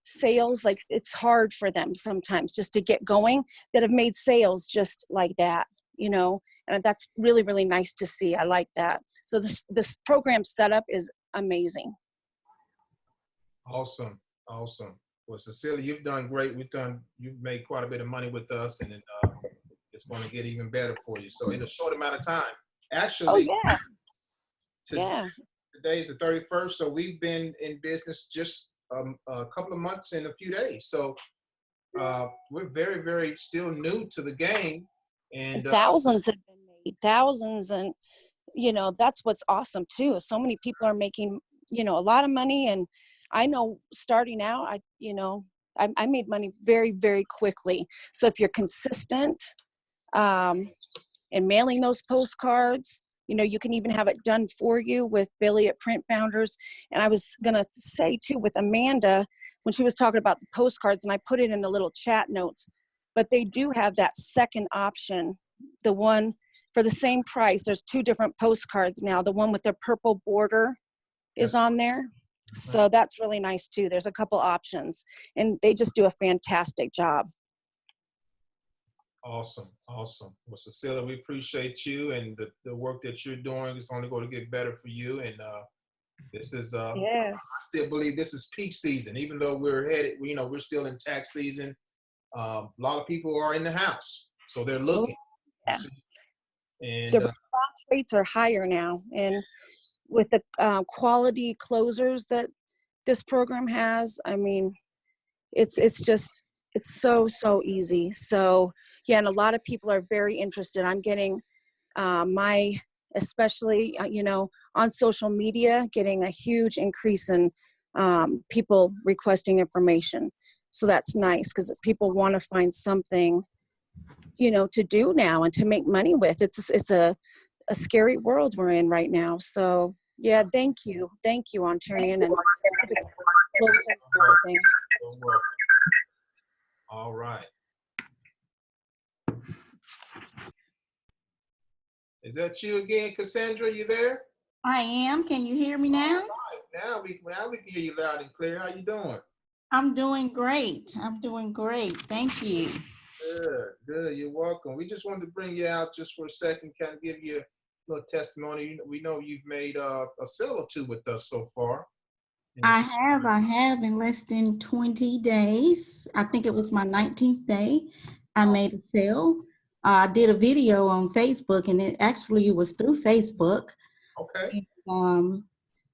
sales. Like, it's hard for them sometimes just to get going, that have made sales just like that, and that's really, really nice to see. I like that. So this program setup is amazing. Awesome. Well, Cecilia, you've done great. You've made quite a bit of money with us, and it's going to get even better for you. So in a short amount of time, actually, today is the 31st. So we've been in business just a couple of months and a few days. So we're very, very still new to the game. And thousands have been made, thousands. And, that's what's awesome too. So many people are making, a lot of money. And I know starting out, I made money very, very quickly. So if you're consistent, and mailing those postcards. You know, you can even have it done for you with Billy at Print Founders. And I was going to say too, with Amanda, when she was talking about the postcards, and I put it in the little chat notes, but they do have that second option, the one for the same price. There's 2 different postcards now. The one with the purple border is on there. So that's really nice too. There's a couple options, and they just do a fantastic job. Awesome. Awesome. Well, Cecilia, we appreciate you and the work that you're doing. It's only going to get better for you. And this is, Yes. I still believe this is peak season, even though we're headed, you know, we're still in tax season. A lot of people are in the house, so they're looking. Yeah. And The response rates are higher now. And with the quality closers that this program has, I mean, it's so easy. So yeah, and a lot of people are very interested. I'm getting especially you know, on social media, getting a huge increase in people requesting information. So that's nice, because people want to find something, you know, to do now and to make money with. It's a scary world we're in right now. So yeah, thank you, Ontarian, and everything. all right. Is that you again, Cassandra? You there? I am. Can you hear me now? All right. Now we can hear you loud and clear. How you doing? I'm doing great. I'm doing great. Thank you. Good, good. You're welcome. We just wanted to bring you out just for a second, kind of give you a little testimony. We know you've made a sale or 2 with us so far. I have in less than 20 days. I think it was my 19th day. I made a sale. I did a video on Facebook, and it was through Facebook. Okay.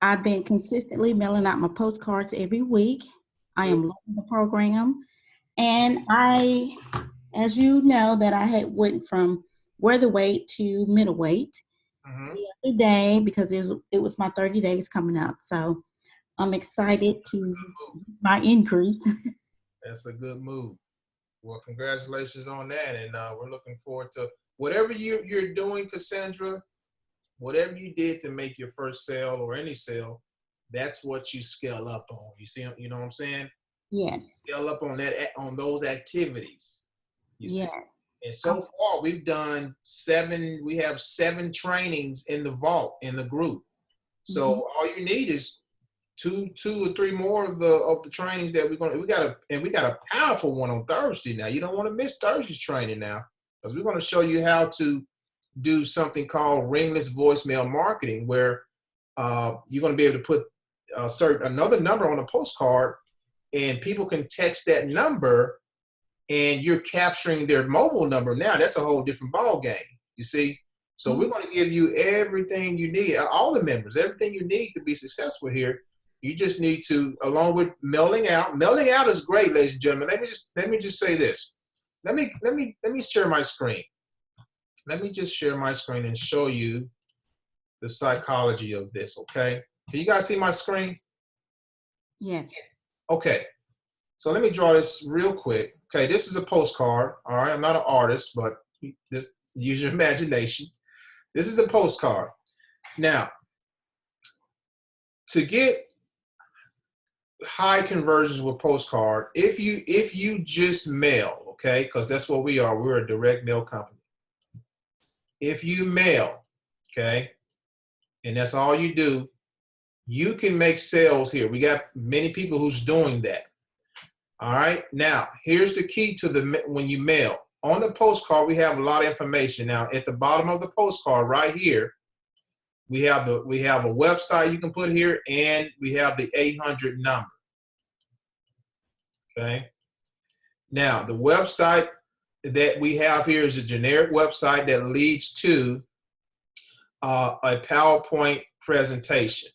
I've been consistently mailing out my postcards every week. I am loving the program. And I, as you know, that I had went from weatherweight to middleweight the other day, because it was my 30 days coming up. So I'm excited to my increase. That's a good move. Well, congratulations on that. And we're looking forward to whatever you're doing, Cassandra, whatever you did to make your first sale or any sale, that's what you scale up on. You see, you know what I'm saying? Yes. Scale up on that, on those activities. You see? Yeah. And so far we've done 7, we have 7 trainings in the vault, in the group. So all you need is two or three more of the trainings that we got a powerful one on Thursday now. You don't want to miss Thursday's training now, because we're going to show you how to do something called ringless voicemail marketing, where you're going to be able to put another number on a postcard, and people can text that number, and you're capturing their mobile number now. That's a whole different ball game, you see. So we're going to give you everything you need, all the members, everything you need to be successful here. You just need to, along with mailing out. Mailing out is great, ladies and gentlemen. Let me just say this. Let me share my screen. Let me just share my screen and show you the psychology of this, okay? Can you guys see my screen? Yes. Okay. So let me draw this real quick. Okay, this is a postcard. All right, I'm not an artist, but just use your imagination. This is a postcard. Now, to get high conversions with postcard, if you just mail, okay, because that's what we are. We're a direct mail company. If you mail, okay, and that's all you do, you can make sales here. We got many people who's doing that. All right. Now, here's the key to when you mail. On the postcard, we have a lot of information. Now, at the bottom of the postcard right here, we have a website you can put here, and we have the 800 number. Okay. Now, the website that we have here is a generic website that leads to a PowerPoint presentation.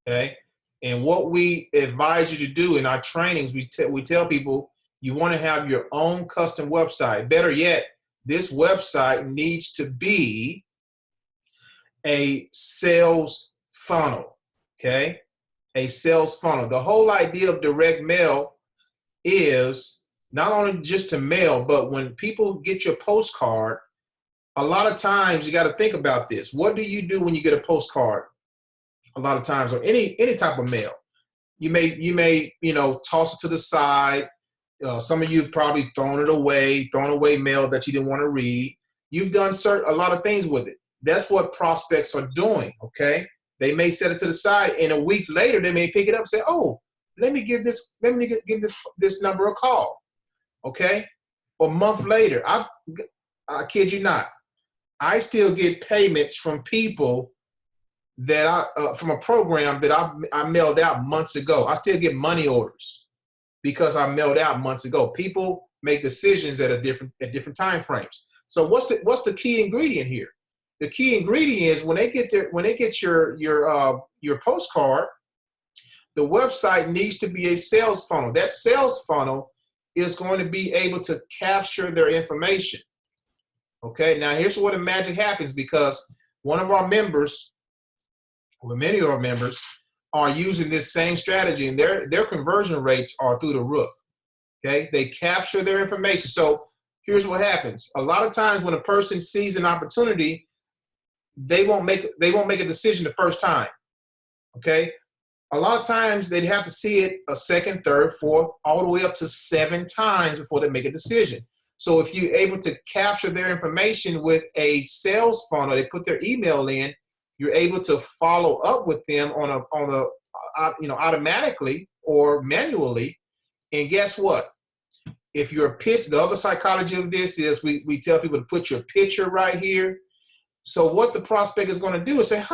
Okay. And what we advise you to do in our trainings, we tell people you want to have your own custom website. Better yet, this website needs to be a sales funnel, okay? A sales funnel. The whole idea of direct mail is not only just to mail, but when people get your postcard, a lot of times you got to think about this. What do you do when you get a postcard? A lot of times, or any type of mail, you may toss it to the side. Some of you probably thrown away mail that you didn't want to read. You've done a lot of things with it. That's what prospects are doing. Okay, they may set it to the side, and a week later they may pick it up and say, "Oh, let me give this number a call." Okay, a month later, I kid you not, I still get payments from people that from a program that I mailed out months ago. I still get money orders because I mailed out months ago. People make decisions at different time frames. So what's the key ingredient here? The key ingredient is when they get your postcard, the website needs to be a sales funnel. That sales funnel is going to be able to capture their information. Okay, now here's where the magic happens, because one of our members, or many of our members, are using this same strategy, and their conversion rates are through the roof. Okay, they capture their information. So here's what happens. A lot of times when a person sees an opportunity, they won't make a decision the first time. Okay, a lot of times they'd have to see it a second, third, fourth, all the way up to 7 times before they make a decision. So if you're able to capture their information with a sales funnel, they put their email in, you're able to follow up with them automatically or manually. And guess what? If your pitch, the other psychology of this is we tell people to put your picture right here. So what the prospect is going to do is say,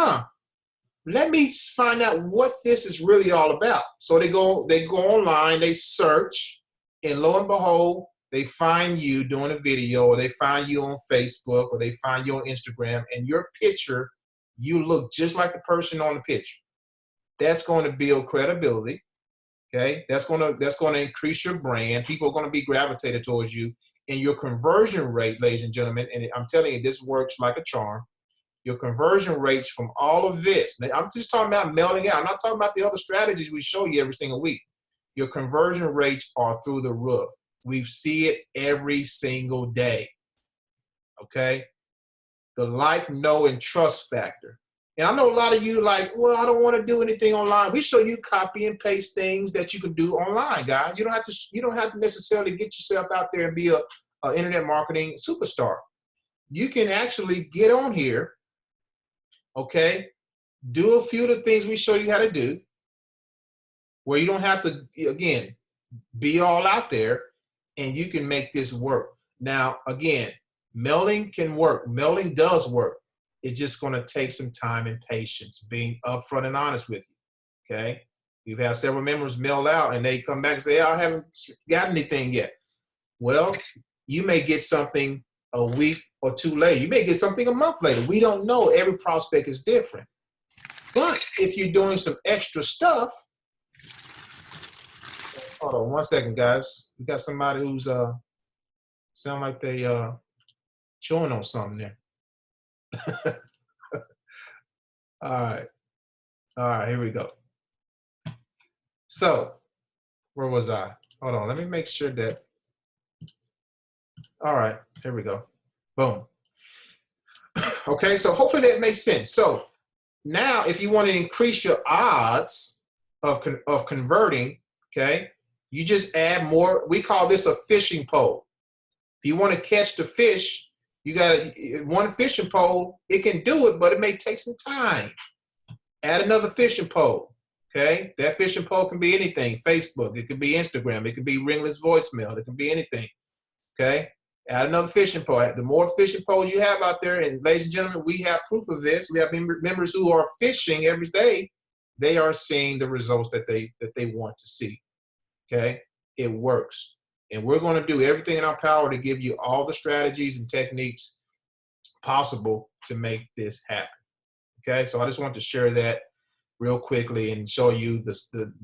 let me find out what this is really all about. So they go online, they search, and lo and behold, they find you doing a video, or they find you on Facebook, or they find you on Instagram, and your picture, you look just like the person on the picture. That's going to build credibility. Okay, that's going to increase your brand. People are going to be gravitated towards you, and your conversion rate, ladies and gentlemen, and I'm telling you, this works like a charm. Your conversion rates from all of this, I'm just talking about mailing out. I'm not talking about the other strategies we show you every single week. Your conversion rates are through the roof. We see it every single day. Okay, the like, know, and trust factor. And I know a lot of you like, well, I don't want to do anything online. We show you copy and paste things that you can do online, guys. You don't have to necessarily get yourself out there and be a internet marketing superstar. You can actually get on here, okay, do a few of the things we show you how to do, where you don't have to, again, be all out there, and you can make this work. Now, again, mailing can work. Mailing does work. It's just going to take some time and patience, being upfront and honest with you, okay? We've had several members mail out, and they come back and say, I haven't got anything yet. Well, you may get something a week or 2 later. You may get something a month later. We don't know. Every prospect is different. But if you're doing some extra stuff, hold on 1 second, guys. We got somebody who's sound like they chewing on something there. All right, here we go. So, where was I? Hold on, let me make sure that. All right, here we go. Boom. Okay, so hopefully that makes sense. So now, if you want to increase your odds of converting, okay, you just add more. We call this a fishing pole. If you want to catch the fish, you got one fishing pole. It can do it, but it may take some time. Add another fishing pole. Okay, that fishing pole can be anything. Facebook, it could be Instagram, it could be ringless voicemail, it can be anything. Okay, add another fishing pole. The more fishing poles you have out there, and ladies and gentlemen, we have proof of this. We have members who are fishing every day. They are seeing the results that they want to see. Okay, it works. And we're going to do everything in our power to give you all the strategies and techniques possible to make this happen. Okay, so I just want to share that real quickly and show you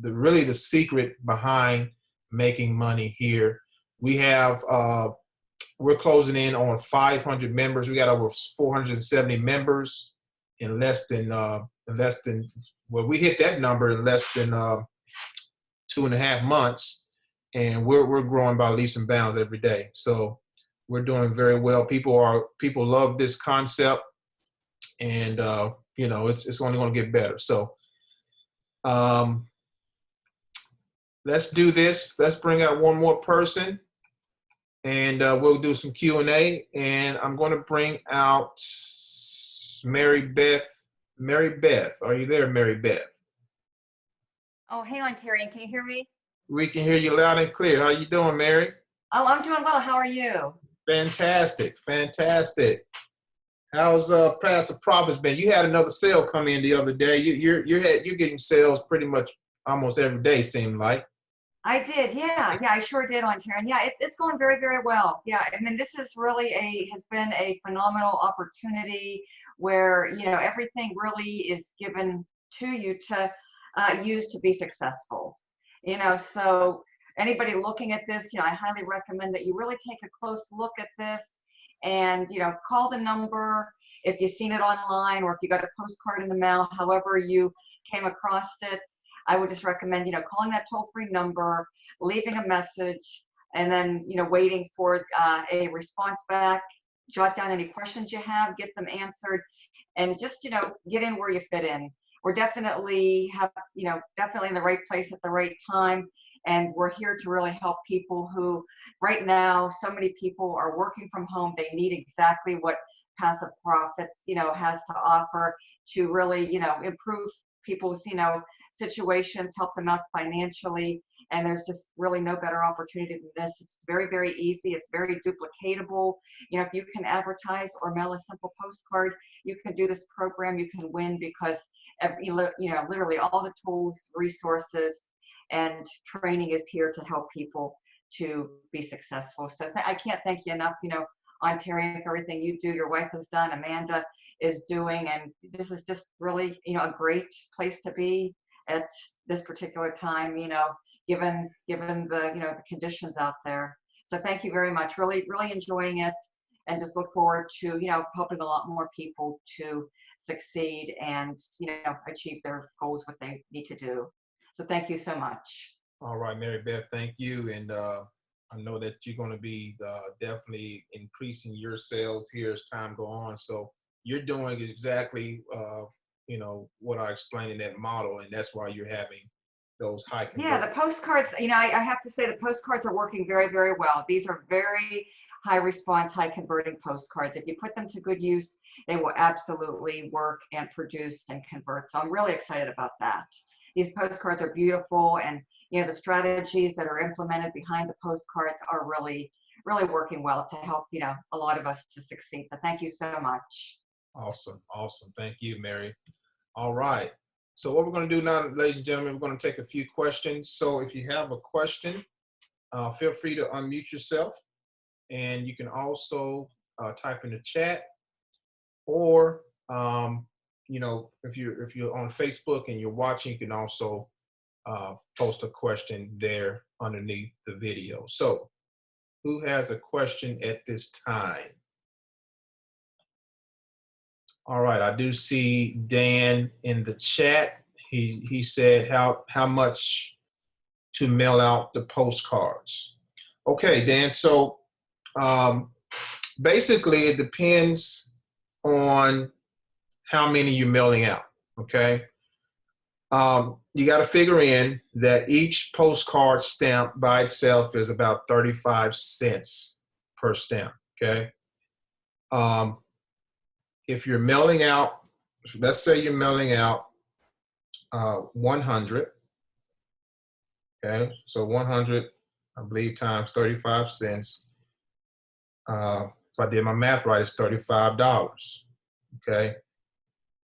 really the secret behind making money here. We have we're closing in on 500 members. We got over 470 members in less than well, we hit that number in less than 2.5 months. and we're growing by leaps and bounds every day. So we're doing very well. People love this concept, and you know, it's only going to get better. So let's do this. Let's bring out one more person, and we'll do some Q&A. And I'm going to bring out Mary Beth. Mary Beth, are you there, Mary Beth? Oh, hey, Ontarian, can you hear me? We can hear you loud and clear. How you doing, Mary? Oh, I'm doing well. How are you? Fantastic, fantastic. How's Path of Profits been? You had another sale come in the other day. You're getting sales pretty much almost every day, seemed like. I did, yeah, I sure did, Ontarian. Yeah, it's going very, very well. Yeah, I mean, this is really has been a phenomenal opportunity where, you know, everything really is given to you to use to be successful. You know, so anybody looking at this, you know, I highly recommend that you really take a close look at this and, you know, call the number if you've seen it online or if you got a postcard in the mail, however you came across it. I would just recommend, you know, calling that toll-free number, leaving a message, and then, you know, waiting for a response back. Jot down any questions you have, get them answered, and just, you know, get in where you fit in. We're definitely definitely in the right place at the right time, and we're here to really help people who, right now, so many people are working from home. They need exactly what Passive Profits, you know, has to offer to really, you know, improve people's, you know, situations, help them out financially. And there's just really no better opportunity than this. It's very, very easy. It's very duplicatable. You know, if you can advertise or mail a simple postcard, you can do this program, you can win, because you know, literally all the tools, resources, and training is here to help people to be successful. So I can't thank you enough, you know, Ontarian, for everything you do, your wife has done, Amanda is doing, and this is just really, you know, a great place to be at this particular time, you know, given the, you know, the conditions out there. So thank you very much. Really, really enjoying it, and just look forward to, you know, helping a lot more people to succeed and, you know, achieve their goals, what they need to do. So thank you so much. All right, Mary Beth, thank you. And I know that you're going to be definitely increasing your sales here as time go on. So you're doing exactly, you know, what I explained in that model, and that's why you're having those high conversion. Yeah, the postcards, you know, I have to say the postcards are working very, very well. These are very high response, high converting postcards. If you put them to good use, they will absolutely work and produce and convert. So I'm really excited about that. These postcards are beautiful, and, you know, the strategies that are implemented behind the postcards are really, really working well to help, you know, a lot of us to succeed. So thank you so much. Awesome, awesome. Thank you, Mary. All right. So what we're going to do now, ladies and gentlemen, we're going to take a few questions. So if you have a question, feel free to unmute yourself, and you can also type in the chat, or you know, if you're on Facebook and you're watching, you can also post a question there underneath the video. So who has a question at this time? All right, I do see Dan in the chat. He said how much to mail out the postcards. Okay, Dan. So basically, it depends on how many you're mailing out. Okay. You got to figure in that each postcard stamp by itself is about 35 cents per stamp. Okay. If you're mailing out, let's say you're mailing out 100, okay, so 100, I believe, times 35 cents. If I did my math right, it's $35, okay?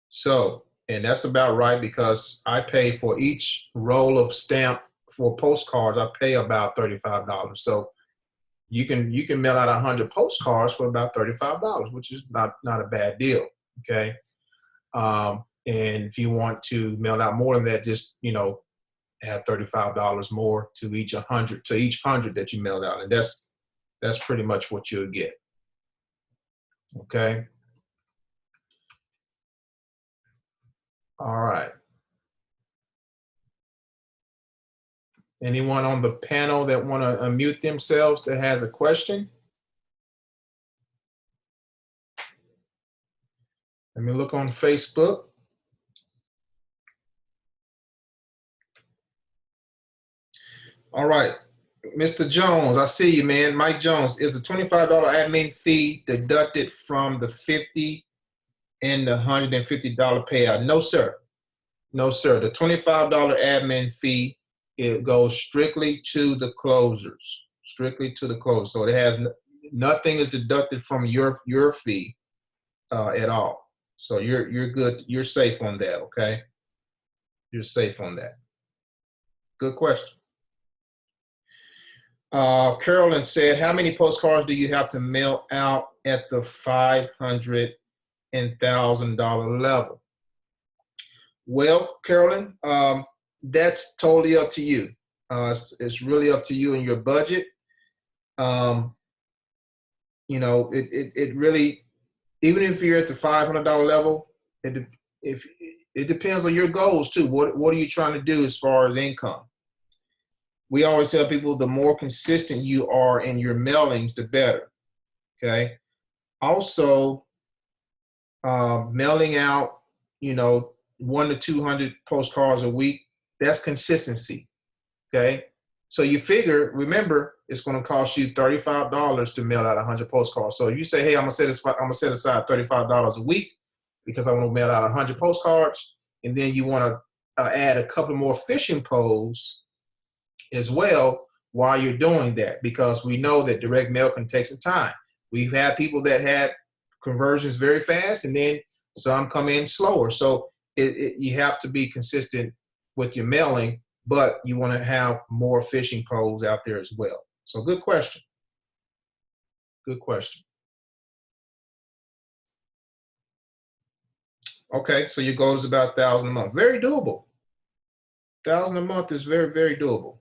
So, and that's about right, because I pay for each roll of stamp for postcards, I pay about $35. So you can mail out 100 postcards for about $35, which is not a bad deal. Okay. And if you want to mail out more than that, just, you know, add $35 more to each 100 that you mailed out. And that's pretty much what you'll get. Okay. All right. Anyone on the panel that want to unmute themselves that has a question? Let me look on Facebook. All right, Mr. Jones, I see you, man. Mike Jones, is the $25 admin fee deducted from the $50 and the $150 payout? No, sir. No, sir. The $25 admin fee, it goes strictly to the closers, strictly to the closers. So it has nothing is deducted from your fee at all. So you're good. You're safe on that. Okay. You're safe on that. Good question. Carolyn said, how many postcards do you have to mail out at the $500 and $1,000 level? Well, Carolyn, that's totally up to you. It's really up to you and your budget. You know, it really, even if you're at the $500 level, it depends on your goals too. What are you trying to do as far as income? We always tell people the more consistent you are in your mailings, the better. Okay. Also, mailing out, you know, 100 to 200 postcards a week, that's consistency. Okay. So you figure, remember, it's going to cost you $35 to mail out 100 postcards. So you say, hey, I'm going to set aside $35 a week because I want to mail out 100 postcards. And then you want to add a couple more fishing poles as well while you're doing that, because we know that direct mail can take some time. We've had people that had conversions very fast, and then some come in slower. So you have to be consistent with your mailing, but you want to have more fishing poles out there as well. So good question. Good question. Okay, so your goal is about 1,000 a month. Very doable. 1,000 a month is very, very doable.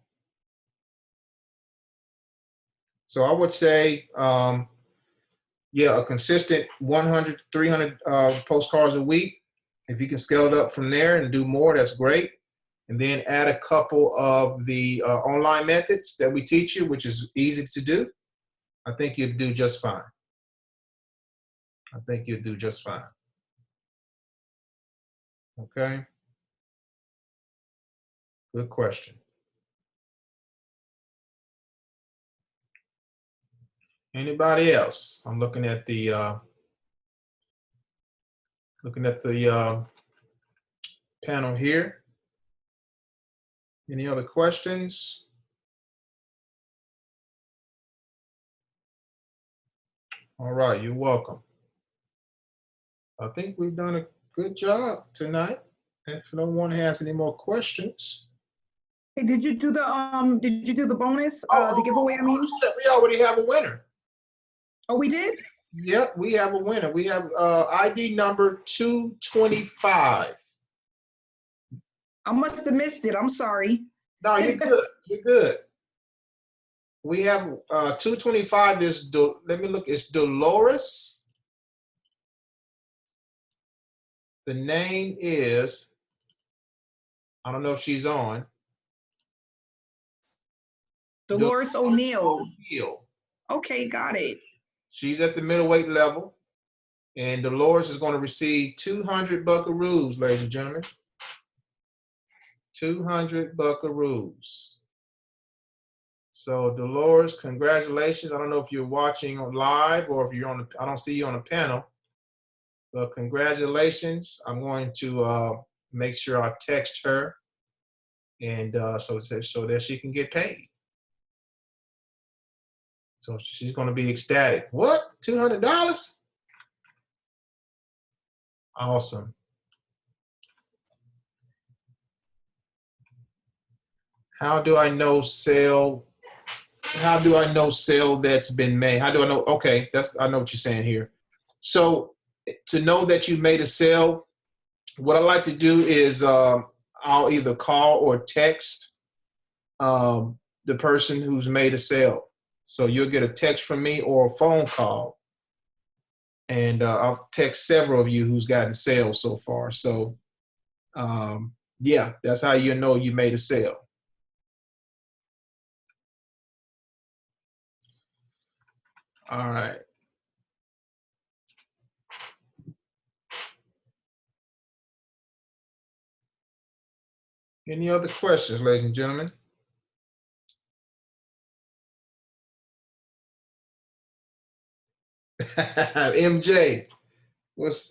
So I would say, yeah, a consistent 100, 300 postcards a week. If you can scale it up from there and do more, that's great. And then add a couple of the online methods that we teach you, which is easy to do. I think you'd do just fine. I think you'd do just fine. Okay. Good question. Anybody else? I'm looking at the panel here. Any other questions? All right, you're welcome. I think we've done a good job tonight. If no one has any more questions. Hey, did you do the bonus, the giveaway, I mean? We already have a winner. Oh, we did? Yep, we have a winner. We have ID number 225. I must have missed it. I'm sorry. No, you're good. You're good. We have 225 is, let me look, it's Dolores. The name is, I don't know if she's on. Dolores O'Neill. O'Neill. Okay, got it. She's at the middleweight level, and Dolores is going to receive 200 buckaroos, ladies and gentlemen. 200 buckaroos. So Dolores, congratulations. I don't know if you're watching on live or if you're on the, I don't see you on the panel, but congratulations. I'm going to make sure I text her and so that she can get paid. So she's going to be ecstatic. What? $200? Awesome. How do I know sale? How do I know sale that's been made? How do I know? Okay, I know what you're saying here. So to know that you made a sale, what I like to do is I'll either call or text the person who's made a sale. So you'll get a text from me or a phone call. And I'll text several of you who's gotten sales so far. So yeah, that's how you know you made a sale. All right. Any other questions, ladies and gentlemen? MJ, what's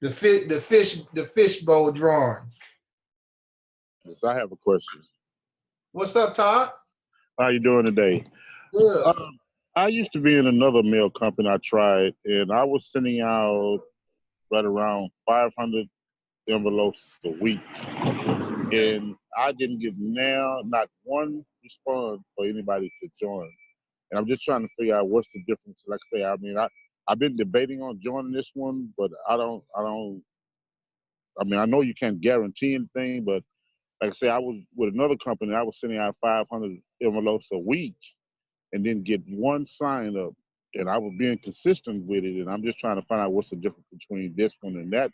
the fishbowl drawing? Yes, I have a question. What's up, Todd? How you doing today? Good. I used to be in another mail company I tried, and I was sending out right around 500 envelopes a week. And I didn't get not one response for anybody to join. And I'm just trying to figure out what's the difference. Like I say, I mean, I've been debating on joining this one, but I mean, I know you can't guarantee anything, but like I say, I was with another company, I was sending out 500 envelopes a week and didn't get one sign up. And I was being consistent with it. And I'm just trying to find out what's the difference between this one and that.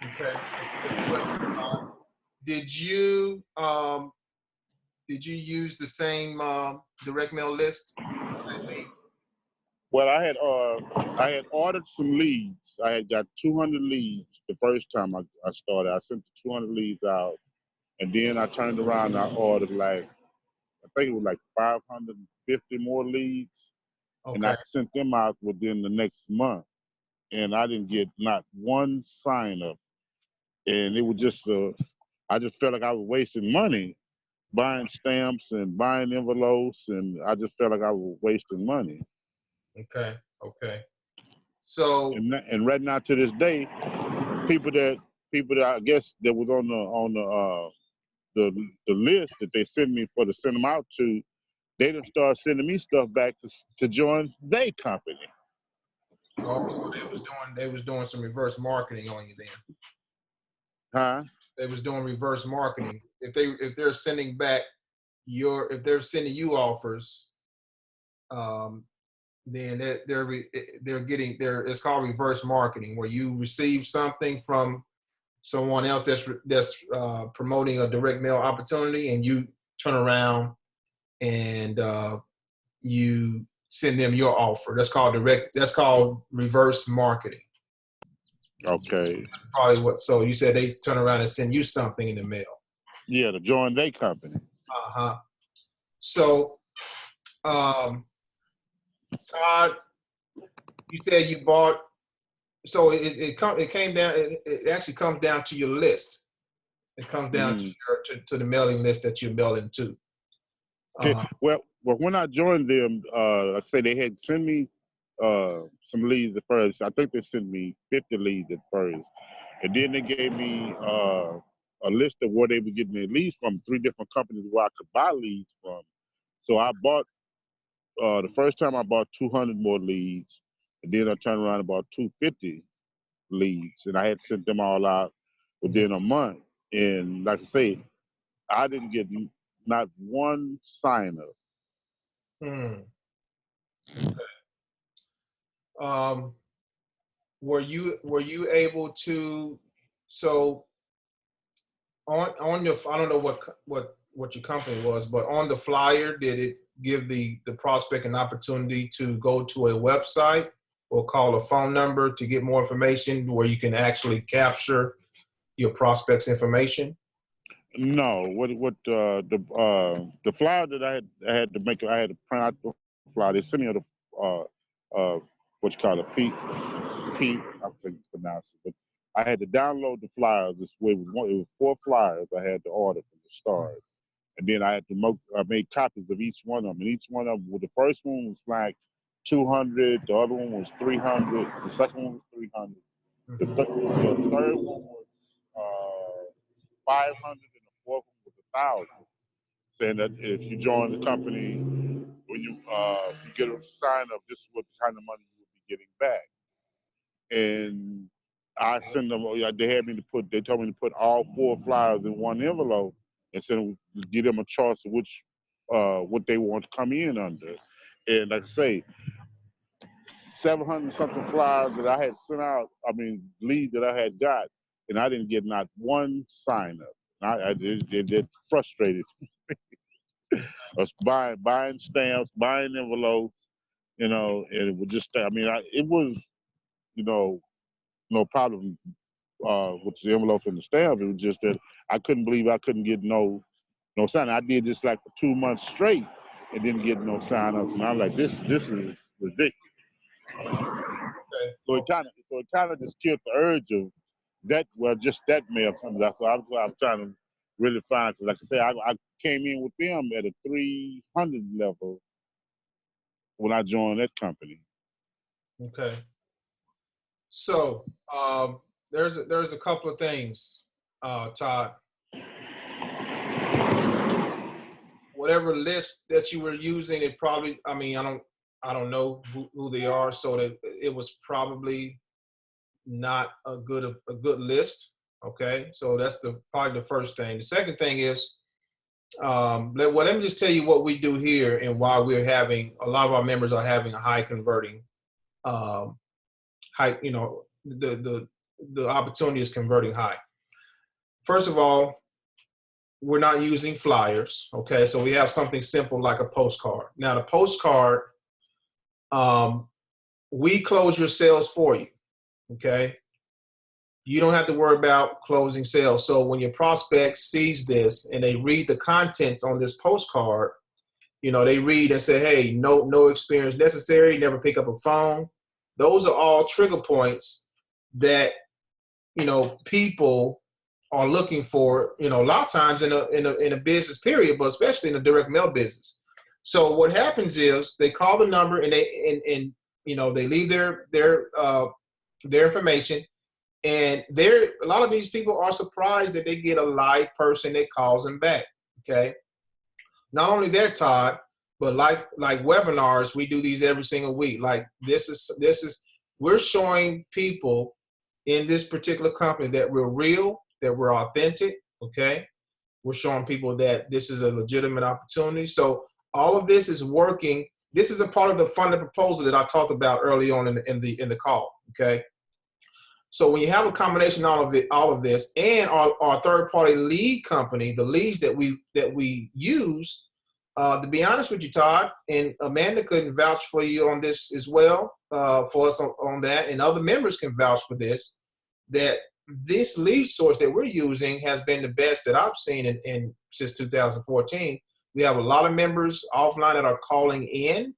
Okay, that's a good question, Todd. Did you use the same direct mail list? Well, I had ordered some leads. I had got 200 leads the first time I started. I sent the 200 leads out, and then I turned around and I ordered I think it was like 550 more leads, Okay. and I sent them out within the next month, and I didn't get not one sign up, and it was just I just felt like I was wasting money buying stamps and buying envelopes, and I just felt like I was wasting money. Okay. Okay. So And right now to this day, people that I guess that was on the list that they sent me to send them out to, they didn't start sending me stuff back to join their company. oh, so they was doing some reverse marketing on you then. Huh? They was doing reverse marketing. If they're sending back if they're sending you offers, then it's called reverse marketing, where you receive something from someone else that's promoting a direct mail opportunity, and you turn around and you send them your offer. That's called reverse marketing. Okay. That's probably what. So you said they turn around and send you something in the mail. Yeah, to join their company. Uh-huh. So, Todd, you said you bought. So it came down. It actually comes down to your list. It comes down to the mailing list that you're mailing to. Well, when I joined them, like I say they had sent me some leads at first. I think they sent me 50 leads at first, and then they gave me a list of where they were getting their leads from, 3 different companies where I could buy leads from. So I bought the first time I bought 200 more leads, and then I turned around and bought 250 leads, and I had sent them all out within a month. And like I say, I didn't get not one sign up. Were you able to? So on your, I don't know what your company was, but on the flyer, did it give the prospect an opportunity to go to a website or call a phone number to get more information, where you can actually capture your prospect's information? No, the flyer that I had to make, I had to print out the flyer. They sent me what you call a P, I think you pronounce it, but I had to download the flyers. It was 4 flyers I had to order from the start, and then I had to make copies of each one of them. And each one of them, well, the first one was like 200, the other one was 300, the second one was 300, the third one was 500, and the fourth one was 1,000. Saying that if you join the company, when you get a sign up, this is what kind of money you will be getting back. And I send them. They told me to put all 4 flyers in one envelope and give them a choice of what they want to come in under. And like I say, 700 something flyers that I had sent out. Leads that I had got, and I didn't get not one sign up. It frustrated me. I was buying stamps, buying envelopes, you know, and it would just stay. I mean, it was, you know, no problem with the envelope and the stamp. It was just that I couldn't believe I couldn't get no sign. I did this like for 2 months straight and didn't get no sign ups. And I'm like, this is ridiculous. So it kind of just killed the urge of that. Well, just that mail comes out. So I'm trying to really find. Cause like I said, I came in with them at a 300 level when I joined that company. Okay. So there's a couple of things, Todd. Whatever list that you were using, it probably, I mean, I don't know who they are, so that it was probably not a good list. Okay, so that's probably the first thing. The second thing is, let me just tell you what we do here and why we're having a lot of our members are having a high converting, high, you know, the opportunity is converting high. First of all, we're not using flyers. Okay, so we have something simple like a postcard. Now the postcard, we close your sales for you. Okay, you don't have to worry about closing sales. So when your prospect sees this and they read the contents on this postcard, you know, they read and say, hey, no experience necessary, never pick up a phone. Those are all trigger points that, you know, people are looking for, you know, a lot of times in a business period, but especially in a direct mail business. So what happens is they call the number and they you know, they leave their information, and a lot of these people are surprised that they get a live person that calls them back. Okay. Not only that, Todd, but like webinars, we do these every single week. Like this is we're showing people in this particular company that we're real, that we're authentic. Okay. We're showing people that this is a legitimate opportunity. So all of this is working. This is a part of the funded proposal that I talked about early on in the call. Okay. So when you have a combination of all of this, and our third-party lead company, the leads that we use, to be honest with you, Todd, and Amanda couldn't vouch for you on this as well, for us on that, and other members can vouch for this, that this lead source that we're using has been the best that I've seen in since 2014. We have a lot of members offline that are calling in,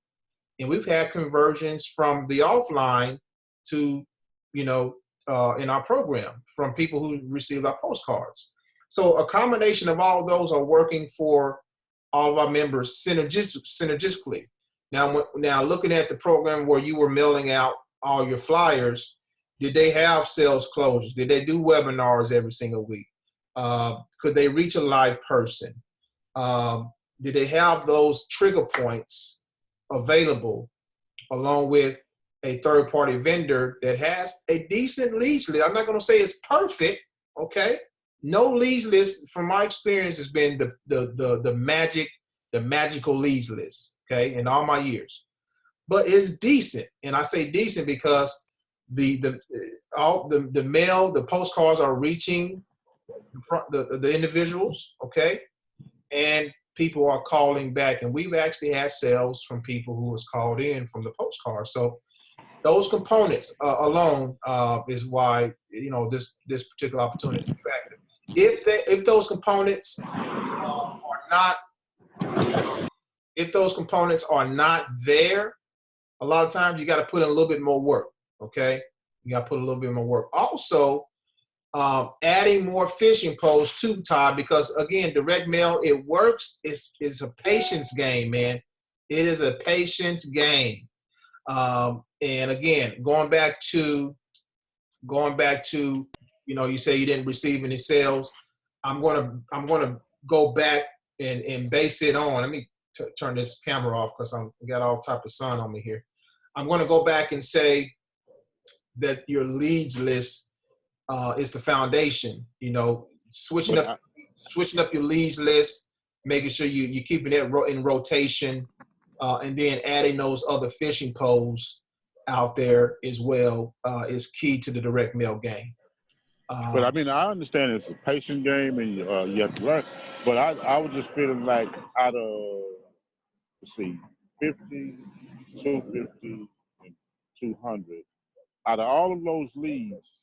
and we've had conversions from the offline to, you know, in our program from people who received our postcards. So a combination of all of those are working for all of our members synergistically. Now looking at the program where you were mailing out all your flyers, did they have sales closures? Did they do webinars every single week? Could they reach a live person? Did they have those trigger points available along with a third-party vendor that has a decent leads list? I'm not going to say it's perfect, okay? No leads list, from my experience, has been the magical leads list, okay, in all my years. But it's decent, and I say decent because the mail, the postcards are reaching the individuals, okay, and people are calling back, and we've actually had sales from people who was called in from the postcard. So those components alone is why, you know, this particular opportunity is attractive. If those components are not there, a lot of times you got to put in a little bit more work. Okay, you got to put a little bit more work. Also, adding more phishing posts too, Todd, because again, direct mail, it works. It's a patience game, man. It is a patience game. And again, going back to, you know, you say you didn't receive any sales. I'm gonna go back and base it on. Let me turn this camera off because I got all type of sun on me here. I'm gonna go back and say that your leads list is the foundation. You know, switching up your leads list, making sure you're keeping it in rotation, and then adding those other phishing posts out there as well is key to the direct mail game. But I mean, I understand it's a patient game and you have to learn. But I was just feeling like out of, let's see, 50, 250, and 200. Out of all of those leads,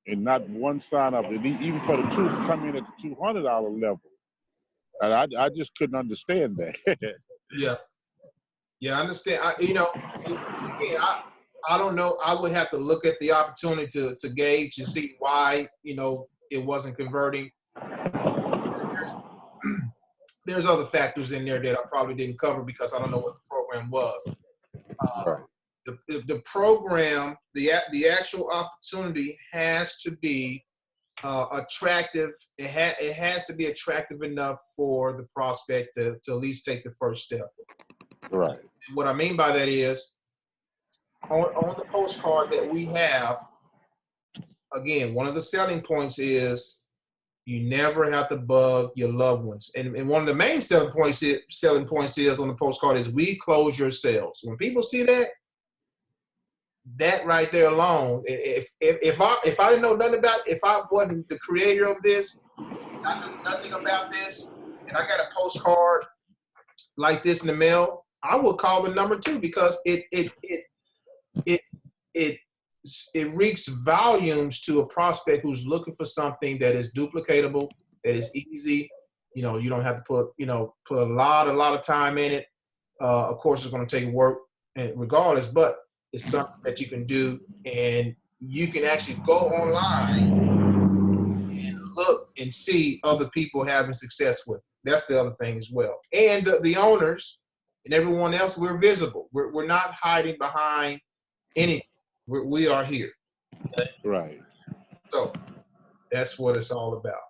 and not one sign up, and even for the two come in at the $200 level, and I just couldn't understand that. Yeah. Yeah, I understand. Again, I don't know. I would have to look at the opportunity to gauge and see why, it wasn't converting. There's other factors in there that I probably didn't cover because I don't know what the program was. Right. The program, the actual opportunity has to be attractive. It has to be attractive enough for the prospect to at least take the first step. Right. What I mean by that is, on the postcard that we have, again, one of the selling points is you never have to bug your loved ones. And one of the main selling points is on the postcard is we close your sales. When people see that right there alone, if I didn't know nothing about, if I wasn't the creator of this, I knew nothing about this, and I got a postcard like this in the mail, I would call the number 2 because it reeks volumes to a prospect who's looking for something that is duplicatable, that is easy. You don't have to put a lot of time in it. Of course, it's going to take work, and regardless, but it's something that you can do, and you can actually go online and look and see other people having success with it. That's the other thing as well. And the owners and everyone else, we're visible. We're not hiding behind anything. We are here. Okay? Right. So that's what it's all about.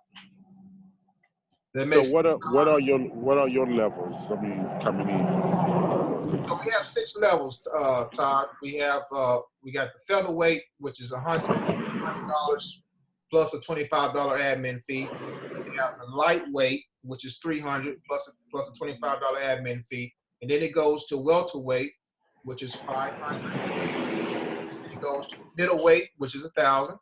So what are your levels? I mean, coming in. So we have 6 levels, Todd. We got the featherweight, which is $100 plus a $25 admin fee. We have the lightweight, which is $300 plus a $25 admin fee, and then it goes to welterweight, which is $500. It goes to middleweight, which is $1,000.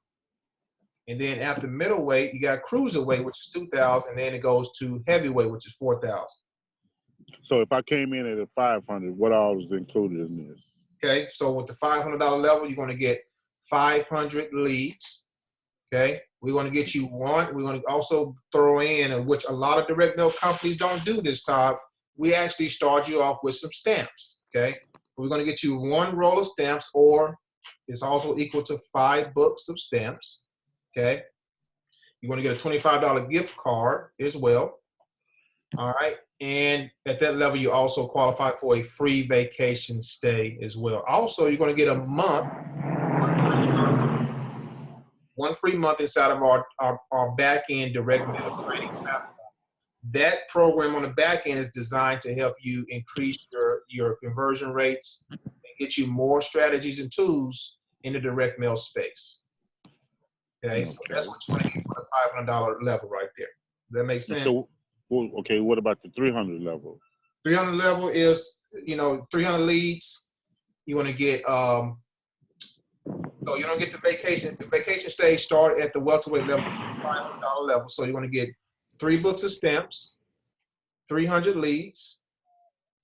And then after middleweight, you got cruiserweight, which is $2,000, and then it goes to heavyweight, which is $4,000. So if I came in at a 500, what all is included in this? Okay, so with the $500 level, you're going to get 500 leads. Okay, we're going to get you one. We're going to also throw in, which a lot of direct mail companies don't do this, Todd. We actually start you off with some stamps. Okay, we're going to get you 1 roll of stamps, or it's also equal to 5 books of stamps. Okay, you're going to get a $25 gift card as well. All right, and at that level, you also qualify for a free vacation stay as well. Also, you're going to get a month, one free month inside of our back-end direct mail training platform. That program on the back end is designed to help you increase your conversion rates and get you more strategies and tools in the direct mail space. Okay, so that's what you're going to get for the $500 level right there. Does that make sense? So, okay, what about the 300 level? 300 level is, 300 leads. You want to get, so you don't get the vacation. The vacation stage start at the welterweight level, $500 level. So you want to get 3 books of stamps, 300 leads,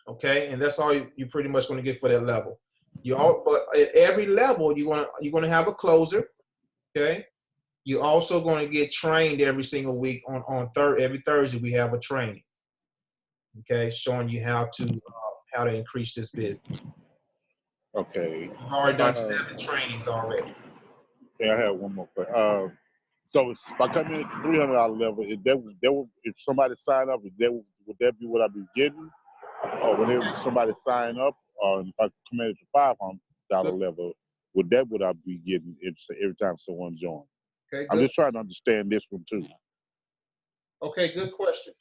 okay, and that's all you're pretty much going to get for that level. But at every level, you're going to have a closer, okay. You're also going to get trained every single week every Thursday. We have a training, okay, showing you how to increase this business. Okay. We've already done 7 trainings already. Yeah, I have one more question. So if I come in at the $300 level, if somebody sign up, would that be what I'd be getting? Or would somebody sign up, or if I come in at the $500 level, would that what I'd be getting every time someone joins? Okay, I'm just trying to understand this one too. Okay, good question.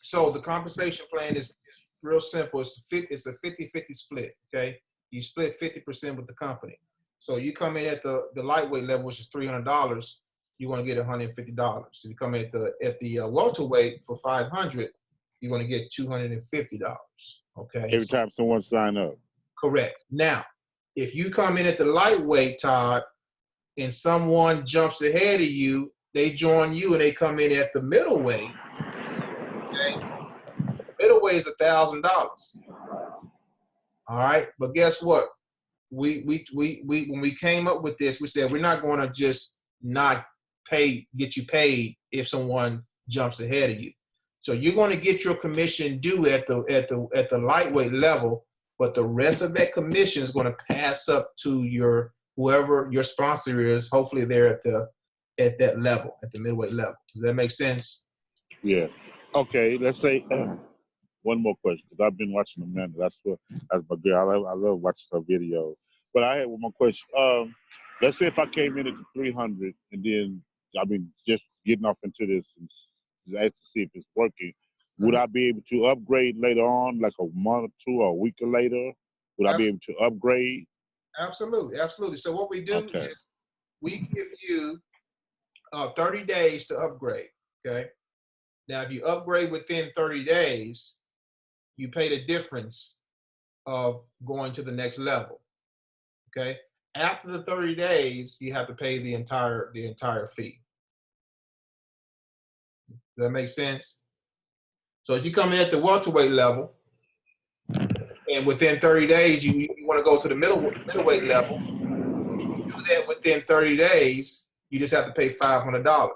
So the compensation plan is real simple. It's a 50-50 split, okay? You split 50% with the company. So you come in at the lightweight level, which is $300, you're going to get $150. So you come in at the welterweight for $500, you're going to get $250, okay? Every time someone sign up. Correct. Now, if you come in at the lightweight, Todd, and someone jumps ahead of you, they join you and they come in at the middleweight, okay? The middleweight is $1,000. All right. But guess what? We when we came up with this, we said we're not going to just not get you paid if someone jumps ahead of you. So you're going to get your commission due at the lightweight level, but the rest of that commission is going to pass up to whoever your sponsor is. Hopefully they're at that level, at the middleweight level. Does that make sense? Yeah. Okay. Let's say one more question, because I've been watching Amanda. That's my girl. I love watching her videos. But I had one more question. Let's say if I came in at the 300 and then just getting off into this and to see if it's working, would I be able to upgrade later on, like a month or two or a week later? Would I be able to upgrade? Absolutely, absolutely. So what we do is we give you 30 days to upgrade, okay? Now, if you upgrade within 30 days, you pay the difference of going to the next level, okay? After the 30 days, you have to pay the entire fee. Does that make sense? So if you come in at the welterweight level, and within 30 days, you want to go to the middleweight level, you do that within 30 days, you just have to pay $500.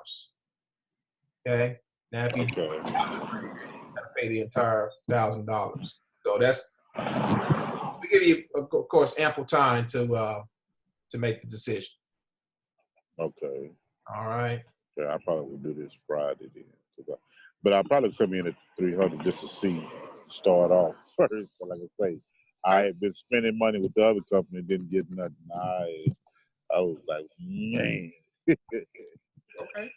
Okay? Now, if you do it after 30 days, you have to pay the entire $1,000. So that's to give you, of course, ample time to make the decision. Okay. All right. Yeah, I probably will do this Friday then. But I'll probably come in at 300 just to start off first. But like I say, I had been spending money with the other company, didn't get nothing. I was like, man. Okay.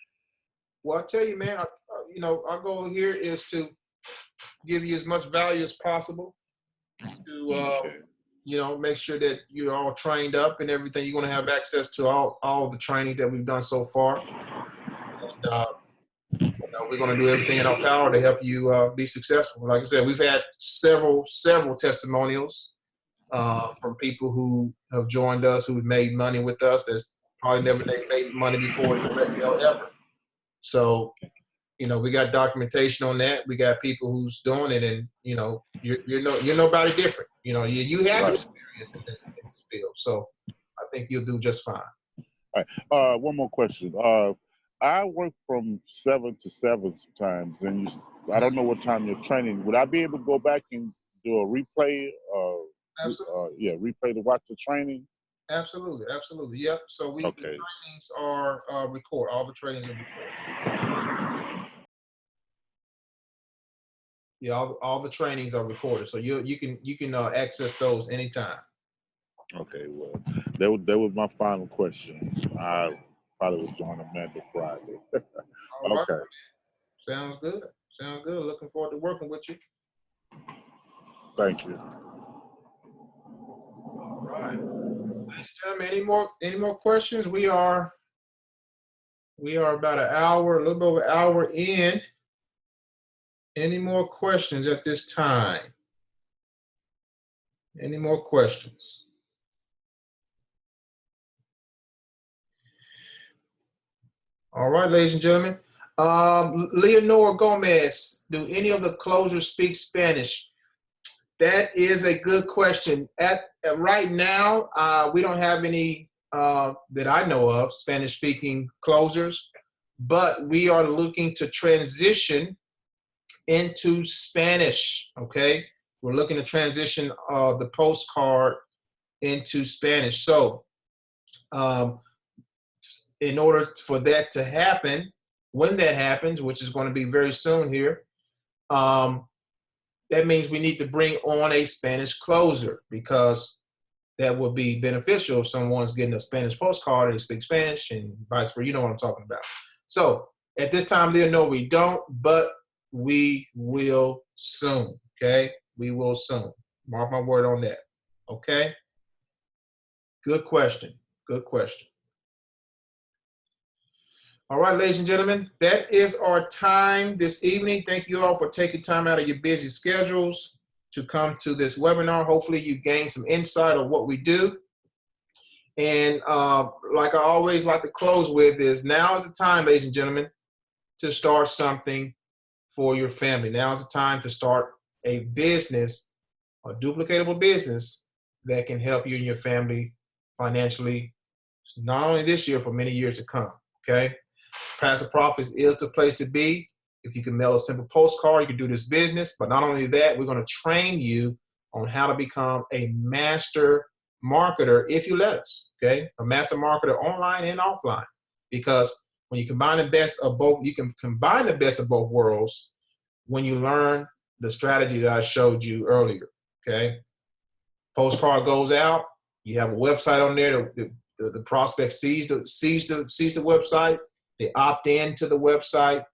Well, I tell you, man, our goal here is to give you as much value as possible to, make sure that you're all trained up and everything. You're going to have access to all the trainings that we've done so far. And, we're going to do everything in our power to help you be successful. Like I said, we've had several testimonials from people who have joined us, who've made money with us. That's probably never made money before ever. So, we got documentation on that. We got people who's doing it, and you're nobody different. You have experience in this field, so I think you'll do just fine. All right. One more question. I work from 7 to 7 sometimes, and I don't know what time you're training. Would I be able to go back and do a replay? Absolutely. Replay to watch the training. Absolutely. Yep. So the trainings are recorded. All the trainings are recorded. Yeah, all the trainings are recorded, so you can access those anytime. Okay. Well, that was my final question. I probably was joining Amanda Friday. All okay. Right. Sounds good. Looking forward to working with you. Thank you. All right. Ladies and gentlemen, any more questions? We are about a little bit over an hour in. Any more questions at this time? Any more questions? All right, ladies and gentlemen. Leonora Gomez, do any of the closers speak Spanish? That is a good question. Right now, we don't have any that I know of Spanish-speaking closers, but we are looking to transition into Spanish, okay? We're looking to transition the Postcard into Spanish. So in order for that to happen, when that happens, which is going to be very soon here, that means we need to bring on a Spanish closer, because that would be beneficial if someone's getting a Spanish postcard and they speak Spanish and vice versa. You know what I'm talking about. So at this time, Leonora, we don't, but we will soon, okay? We will soon. Mark my word on that, okay? Good question. All right, ladies and gentlemen, that is our time this evening. Thank you all for taking time out of your busy schedules to come to this webinar. Hopefully you gained some insight on what we do. And like I always like to close with is, now is the time, ladies and gentlemen, to start something for your family. Now is the time to start a business a duplicatable business that can help you and your family financially, not only this year, for many years to come, okay? Passive Profits is the place to be. If you can mail a simple postcard, you can do this business. But not only that, we're going to train you on how to become a master marketer if you let us, okay? A master marketer online and offline. Because when you combine the best of both, you can combine the best of both worlds when you learn the strategy that I showed you earlier, okay? Postcard goes out. You have a website on there. The prospect sees the website. They opt in to the website,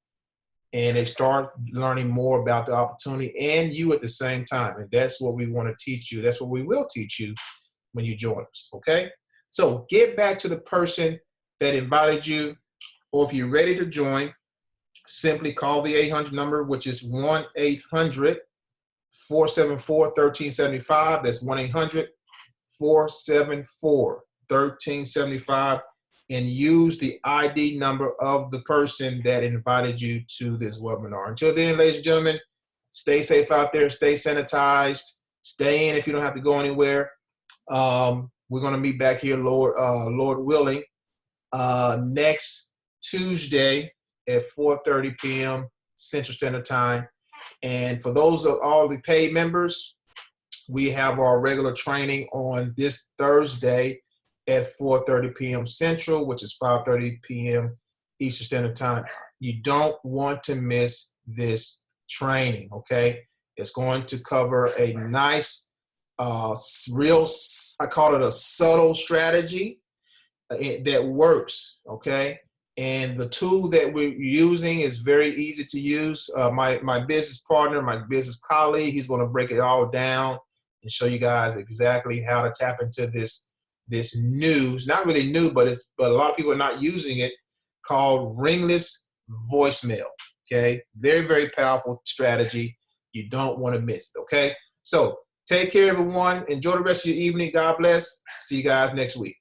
and they start learning more about the opportunity and you at the same time. And that's what we want to teach you. That's what we will teach you when you join us, okay? So get back to the person that invited you, or if you're ready to join, simply call the 800 number, which is 1-800-474-1375. That's 1-800-474-1375. And use the ID number of the person that invited you to this webinar. Until then, ladies and gentlemen, stay safe out there, stay sanitized, stay in if you don't have to go anywhere. We're going to meet back here, Lord willing, next Tuesday at 4:30 p.m. Central Standard Time. And for those of all the paid members, we have our regular training on this Thursday at 4:30 p.m. Central, which is 5:30 p.m. Eastern Standard Time. You don't want to miss this training, okay? It's going to cover a nice, I call it a subtle strategy that works, okay? And the tool that we're using is very easy to use. My business partner, my business colleague, he's going to break it all down and show you guys exactly how to tap into this news, not really new, but a lot of people are not using it, called ringless voicemail, okay? Very, very powerful strategy. You don't want to miss it, okay? So take care, everyone. Enjoy the rest of your evening. God bless. See you guys next week.